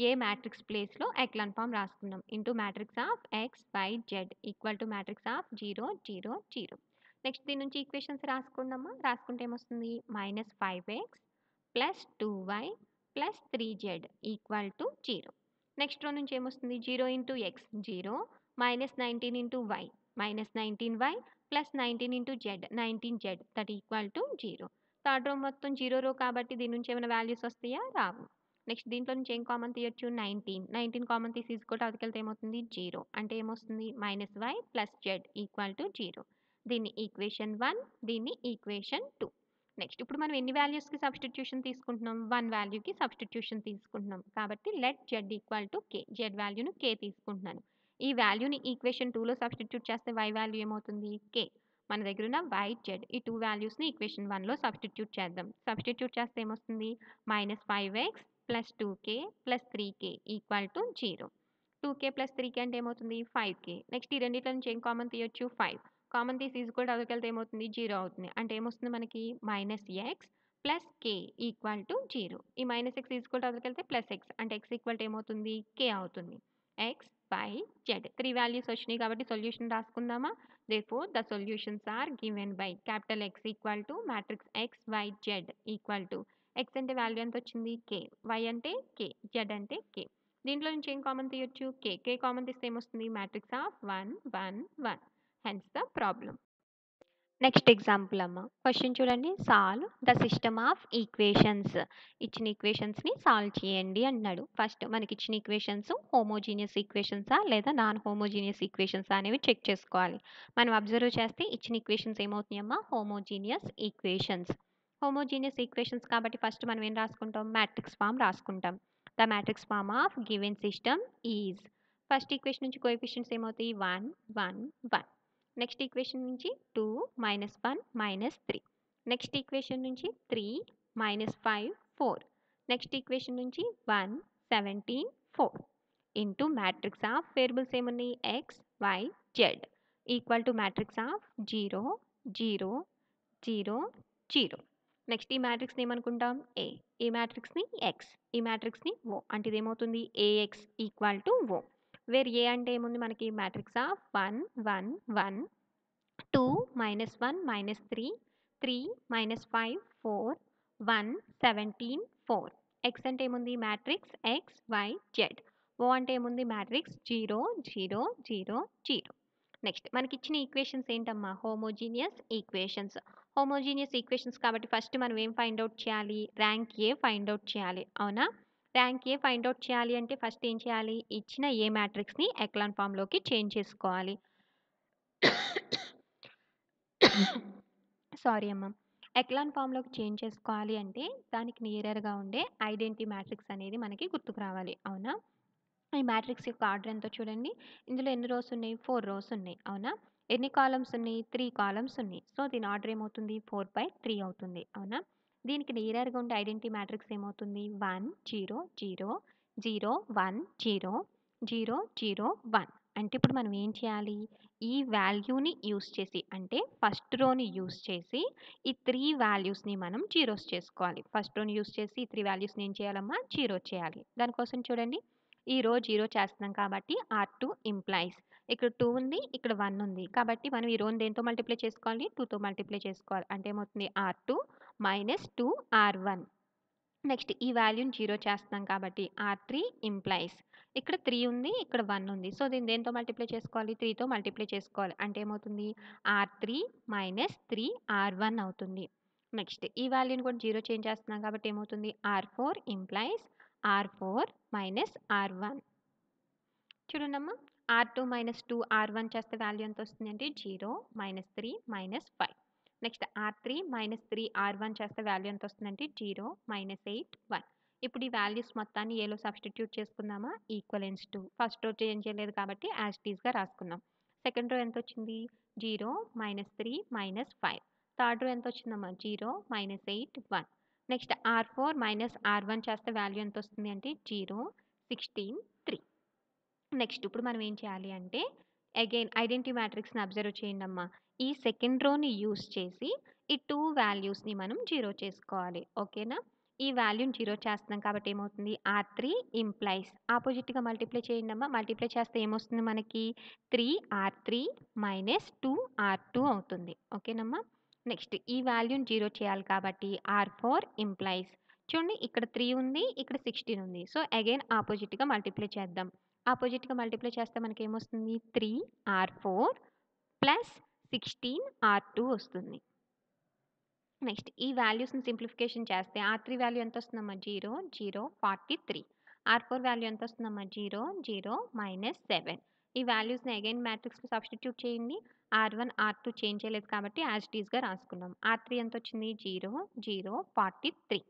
ఏ మ్యాట్రిక్స్ ప్లేస్‌లో ఎక్లాన్ ఫార్మ్ రాసుకున్నాం. Into matrix of X, Y, Z equal to matrix of 0, 0, 0. Next దీని నుంచి ఈక్వేషన్స్ రాసుకుందామా? రాసుకుంటే ఏమొస్తుంది? -5x plus 2y plus 3z equal to 0. Next row నుంచి ఏమొస్తుంది? 0 into X 0, -19 into Y -19y plus 19 into Z 19z that equal to 0. Third row మొత్తం 0 రో కాబట్టి దీని నుంచి ఏమైనా వాల్యూస్ వస్తాయా? రావు. నెక్స్ట్ దీంట్లో నుంచి ఏం కామన్ తీయొచ్చు? 19. 19 కామన్ తీసి ఈజ్‌కొట్టి అవతలికెళ్తే ఏమవుతుంది? 0. అంటే ఏమొస్తుంది? -y plus z equal to 0. దీన్ని ఈక్వేషన్ 1, దీన్ని ఈక్వేషన్ 2. నెక్స్ట్ ఇప్పుడు మనం ఎన్ని వాల్యూస్‌కి సబ్స్టిట్యూషన్ తీసుకుంటున్నాం? 1 వాల్యూకి సబ్స్టిట్యూషన్ తీసుకుంటున్నాం. కాబట్టి let z equal to k. z వాల్యూని k తీసుకుంటున్నాను. ఈ వాల్యూని ఈక్వేషన్ 2లో సబ్స్టిట్యూట్ చేస్తే y వాల్యూ ఏమవుతుంది? k. మన దగ్గరున్న y, z ఈ 2 వాల్యూస్‌ని ఈక్వేషన్ 1లో సబ్స్టిట్యూట్ చేద్దాం. సబ్స్టిట్యూట్ చేస్తే ఏమొస్తుంది? -5x plus 2k plus 3k equal to 0. 2k plus 3k అంటే ఏమవుతుంది? 5k. నెక్స్ట్ ఈ రెండిట్లో నుంచి ఏం కామన్ తీయొచ్చు? 5. కామన్ తీసి ఈజ్‌కొట్టి అవతలికెళ్తే ఏమవుతుంది? 0 అవుతుంది. అంటే ఏమొస్తుంది మనకి? -x plus k equal to 0. ఈ -x ఈజ్‌కొట్టి అవతలికెళ్తే +x అంటే x ఈక్వల్ టు ఏమవుతుంది? k అవుతుంది. x, y, z 3 వాల్యూస్ వచ్చినాయి కాబట్టి solution రాసుకుందామా? Therefore, the solutions are given by capital X equal to matrix X, Y, Z equal to X అంటే value ఎంత వచ్చింది? k. Y అంటే k. Z అంటే k. దీంట్లో నుంచి ఏం కామన్ తీయొచ్చు? k. k కామన్ తీస్తే ఏమొస్తుంది? Matrix of 1, 1, 1. Hence the problem. Next example అమ్మ. క్వెషన్ చూడండి. Solve the system of equations. ఇచ్చిన ఈక్వేషన్స్‌ని సాల్వ్ చేయండి అన్నాడు. ఫస్ట్ మనకిచ్చిన ఈక్వేషన్స్ హోమోజీనియస్ ఈక్వేషన్సా లేదా నాన్ హోమోజీనియస్ ఈక్వేషన్సా అనేవి చెక్ చేసుకోవాలి. మనం అబ్జర్వ్ చేస్తే ఇచ్చిన ఈక్వేషన్స్ ఏమవుతున్నాయమ్మా? Homogeneous equations. హోమోజీనియస్ ఈక్వేషన్స్ కాబట్టి ఫస్ట్ మనం ఏం రాసుకుంటాం? మ్యాట్రిక్స్ ఫార్మ్ రాసుకుంటాం. The matrix form of given system is first equation నుంచి కోఎఫిషియంట్స్ ఏమవుతాయి? 1, 1, 1. నెక్స్ట్ ఈక్వేషన్ నుంచి 2, -1, -3. నెక్స్ట్ ఈక్వేషన్ నుంచి 3, -5, 4. నెక్స్ట్ ఈక్వేషన్ నుంచి 1, 17, 4. ఇంటూ మ్యాట్రిక్స్ ఆఫ్ వేరియబుల్స్ ఏమున్నాయి? X, Y, Z equal to matrix of 0, 0, 0, 0. Next ఈ మ్యాట్రిక్స్‌ని ఏమనుకుంటాం? ఏ. ఈ మ్యాట్రిక్స్‌ని ఎక్స్. ఈ మ్యాట్రిక్స్‌ని ఓ. అంటే ఇదేమవుతుంది? AX equal to O. Where A అంటే ఏముంది మనకి? Matrix of 1, 1, 1, 2, -1, -3, 3, -5, 4, 1, 17, 4. ఎక్స్ అంటే ఏముంది? Matrix X, Y, Z. O అంటే ఏముంది? మ్యాట్రిక్స్ 0, 0, 0, 0. నెక్స్ట్ మనకిచ్చిన ఈక్వేషన్స్ ఏంటమ్మా? Homogeneous equations. హోమోజీనియస్ ఈక్వేషన్స్ కాబట్టి ఫస్ట్ మనం ఏం ఫైండ్ ఔట్ చేయాలి? ర్యాంక్ ఏ ఫైండ్ ఔట్ చేయాలి. అవునా? ర్యాంక్ ఏ ఫైండ్ ఔట్ చేయాలి అంటే ఫస్ట్ ఏం చేయాలి? ఇచ్చిన ఏ మ్యాట్రిక్స్‌ని ఎక్లాన్ ఫార్మ్‌లోకి చేంజ్ చేసుకోవాలి. సారీ అమ్మ. ఎక్లాన్ ఫార్మ్‌లోకి చేంజ్ చేసుకోవాలి అంటే దానికి నియరర్‌గా ఉండే ఐడెంటిటీ మ్యాట్రిక్స్ అనేది మనకి గుర్తుకు రావాలి. అవునా? ఈ మ్యాట్రిక్స్ యొక్క ఆర్డర్ ఎంతో చూడండి. ఇందులో ఎన్ని రోస్ ఉన్నాయి? 4 రోస్ ఉన్నాయి. అవునా? ఎన్ని కాలమ్స్ ఉన్నాయి? 3 కాలమ్స్ ఉన్నాయి. సో, దీని ఆర్డర్ ఏమవుతుంది? 4/3 అవుతుంది. అవునా? దీనికి నియరర్‌గా ఉండే ఐడెంటిటీ మ్యాట్రిక్స్ ఏమవుతుంది? 1, 0, 0, 0, 1, 0, 0, 0, 1. అంటే ఇప్పుడు మనం ఏం చేయాలి? ఈ వాల్యూని యూజ్ చేసి అంటే ఫస్ట్ రోని యూజ్ చేసి ఈ 3 వాల్యూస్‌ని మనం జీరోస్ చేసుకోవాలి. ఫస్ట్ రోని యూజ్ చేసి ఈ 3 వాల్యూస్‌ని ఏం చేయాలమ్మా? జీరో చేయాలి. దానికోసం చూడండి. ఈ రో 0 చేస్తున్నాం కాబట్టి R2 ఇంప్లైస్ ఇక్కడ 2 ఉంది. ఇక్కడ 1 ఉంది. కాబట్టి మనం ఈ రోని దేనితో మల్టిప్లై చేసుకోవాలి? 2తో మల్టిప్లై చేసుకోవాలి. అంటే ఏమవుతుంది? R2 - 2 R1. నెక్స్ట్ ఈ వాల్యూని 0 చేస్తున్నాం కాబట్టి R3 ఇంప్లైస్ ఇక్కడ 3 ఉంది. ఇక్కడ 1 ఉంది. సో, దీన్ని దేనితో మల్టిప్లై చేసుకోవాలి? 3తో మల్టిప్లై చేసుకోవాలి. అంటే ఏమవుతుంది? R3 - 3 R1 అవుతుంది. నెక్స్ట్ ఈ వాల్యూని కూడా 0 చేంజ్ చేస్తున్నాం కాబట్టి ఏమవుతుంది? R4 implies R4 - R1. చూడండమ్మా. R2 - 2 R1 చేస్తే వాల్యూ ఎంత వస్తుంది అంటే 0, -3, -5. నెక్స్ట్ R3 - 3 R1 చేస్తే వాల్యూ ఎంత వస్తుందంటే 0, -8, 1. ఇప్పుడు ఈ వాల్యూస్ మొత్తాన్ని ఏలో సబ్స్టిట్యూట్ చేసుకుందామా? Equivalence to first row change చేయలేదు కాబట్టి యాజ్ ఇట్ ఈస్‌గా రాసుకున్నాం. సెకండ్ రో ఎంత వచ్చింది? 0, -3, -5. థర్డ్ రో ఎంత వచ్చిందమ్మా? 0, -8, 1. నెక్స్ట్ R4 - R1 చేస్తే వాల్యూ ఎంత వస్తుంది అంటే 0, 16, 3. నెక్స్ట్ ఇప్పుడు మనం ఏం చేయాలి అంటే అగైన్ ఐడెంటిటీ మ్యాట్రిక్స్‌ని అబ్జర్వ్ చేయండమ్మా. ఈ సెకండ్ రోని యూజ్ చేసి ఈ 2 వాల్యూస్‌ని మనం జీరో చేసుకోవాలి. ఓకేనా? ఈ వాల్యూని జీరో చేస్తున్నాం కాబట్టి ఏమవుతుంది? R3 ఇంప్లైస్ ఆపోజిట్‌గా మల్టిప్లై చేయండమ్మా. మల్టిప్లై చేస్తే ఏమొస్తుంది మనకి? 3R3 - 2R2 అవుతుంది. ఓకేనమ్మా? నెక్స్ట్ ఈ వాల్యూని జీరో చేయాలి కాబట్టి R4 ఇంప్లైస్ చూడండి ఇక్కడ 3 ఉంది. ఇక్కడ 16 ఉంది. సో, అగైన్ ఆపోజిట్‌గా మల్టిప్లై చేద్దాం. ఆపోజిట్‌గా మల్టిప్లై చేస్తే మనకేమొస్తుంది? 3R4 ప్లస్ 16R2 వస్తుంది. నెక్స్ట్ ఈ వాల్యూస్‌ని సింప్లిఫికేషన్ చేస్తే R3 వాల్యూ ఎంతొస్తుందమ్మా? 0, 0, 43. R4 value ఎంతొస్తుందమ్మా? 0, 0, -7. ఈ వాల్యూస్‌ని అగైన్ మ్యాట్రిక్స్‌లో సబ్స్టిట్యూట్ చేయండి. R1, R2 చేంజ్ చేయలేదు కాబట్టి యాజ్ ఇట్ ఈస్‌గా రాసుకున్నాం. R3 ఎంతొచ్చింది? 0, 0, 43.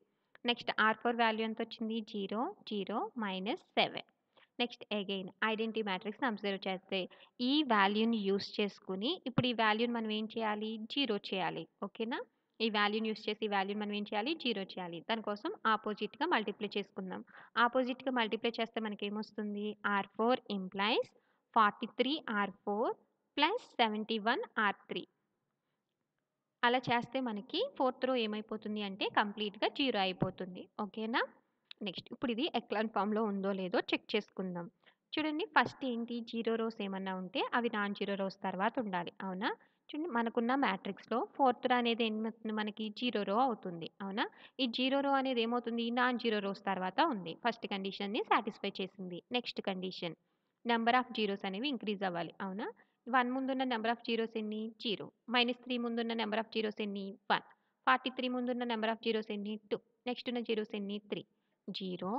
నెక్స్ట్ R4 వాల్యూ ఎంతొచ్చింది? 0, 0, -7. నెక్స్ట్ అగైన్ ఐడెంటిటీ మ్యాట్రిక్స్‌ని అబ్జర్వ్ చేస్తే ఈ వాల్యూని యూజ్ చేసుకొని ఇప్పుడు ఈ వాల్యూని మనం ఏం చేయాలి? జీరో చేయాలి. ఓకేనా? ఈ వాల్యూని యూజ్ చేసి ఈ వాల్యూని మనం ఏం చేయాలి? జీరో చేయాలి. దానికోసం ఆపోజిట్‌గా మల్టిప్లై చేసుకుందాం. ఆపోజిట్‌గా మల్టిప్లై చేస్తే మనకేమొస్తుంది? R4 implies 43 R4 plus 71 R3. అలా చేస్తే మనకి ఫోర్త్ రో ఏమైపోతుంది అంటే కంప్లీట్‌గా జీరో అయిపోతుంది. ఓకేనా? నెక్స్ట్ ఇప్పుడు ఇది ఎక్లాన్ ఫార్మ్‌లో ఉందో లేదో చెక్ చేసుకుందాం. చూడండి ఫస్ట్ ఏంటి? జీరో రోస్ ఏమన్నా ఉంటే అవి నాన్ జీరో రోస్ తర్వాత ఉండాలి. అవునా? చూడండి మనకున్న మ్యాట్రిక్స్‌లో ఫోర్త్ రో అనేది ఏమవుతుంది మనకి? జీరో రో అవుతుంది. అవునా? ఈ జీరో రో అనేది ఏమవుతుంది? నాన్ జీరో రోస్ తర్వాత ఉంది. ఫస్ట్ కండిషన్‌ని సాటిస్ఫై చేసింది. Next condition number of zeros అనేవి ఇంక్రీజ్ అవ్వాలి. అవునా? 1 ముందున్న నంబర్ ఆఫ్ జీరోస్ ఎన్ని? 0. -3 ముందున్న నంబర్ ఆఫ్ జీరోస్ ఎన్ని? 1. 43 ముందున్న నంబర్ ఆఫ్ జీరోస్ ఎన్ని? 2. నెక్స్ట్ ఉన్న జీరోస్ ఎన్ని? 3. 0,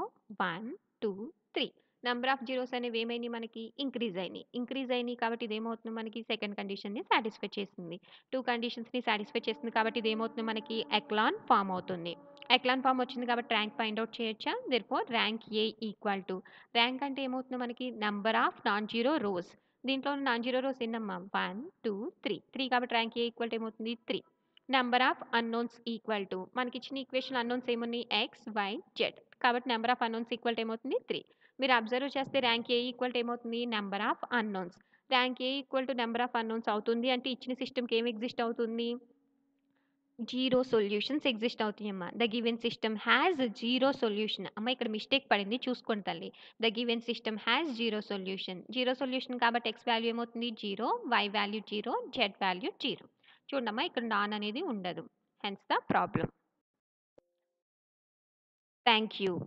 1, 2, 3. నంబర్ ఆఫ్ జీరోస్ అనేవి ఏమైనాయి మనకి? ఇంక్రీజ్ అయినాయి. ఇంక్రీజ్ అయినాయి కాబట్టి ఇదేమవుతుంది మనకి? సెకండ్ కండిషన్‌ని సాటిస్ఫై చేసింది. 2 కండిషన్స్‌ని సాటిస్ఫై చేసింది కాబట్టి ఇదేమవుతుంది మనకి? ఎక్లాన్ ఫార్మ్ అవుతుంది. ఎక్లాన్ ఫార్మ్ వచ్చింది కాబట్టి ర్యాంక్ ఫైండ్ ఔట్ చేయొచ్చా? Therefore rank A equal to rank అంటే ఏమవుతుంది మనకి? Number of non zero rows. దీంట్లో నాన్ జీరో రోస్ ఎన్నమ్మా? 1, 2, 3. 3 కాబట్టి ర్యాంక్ ఏ ఈక్వల్ టు ఏమవుతుంది? 3. Number of unknowns equal to మనకిచ్చిన ఈక్వేషన్‌లో అన్నోన్స్ ఏమున్నాయి? X, Y, Z. కాబట్టి number of unknowns equal to ఏమవుతుంది? 3. మీరు అబ్జర్వ్ చేస్తే ర్యాంక్ ఏ ఈక్వల్ టు ఏమవుతుంది? Number of unknowns. Rank A equal to number of unknowns అవుతుంది అంటే ఇచ్చిన సిస్టమ్‌కి ఏమి ఎగ్జిస్ట్ అవుతుంది? జీరో సొల్యూషన్స్ ఎగ్జిస్ట్ అవుతాయమ్మా. The given system has zero solution. అమ్మ ఇక్కడ మిస్టేక్ పడింది చూసుకోండి తల్లి. The given system has zero solution. Zero solution కాబట్టి x వాల్యూ ఏమవుతుంది 0, y వాల్యూ 0, z వాల్యూ 0. చూడమ్మా ఇక్కడ నాన్ అనేది ఉండదు. Hence the problem. Thank you.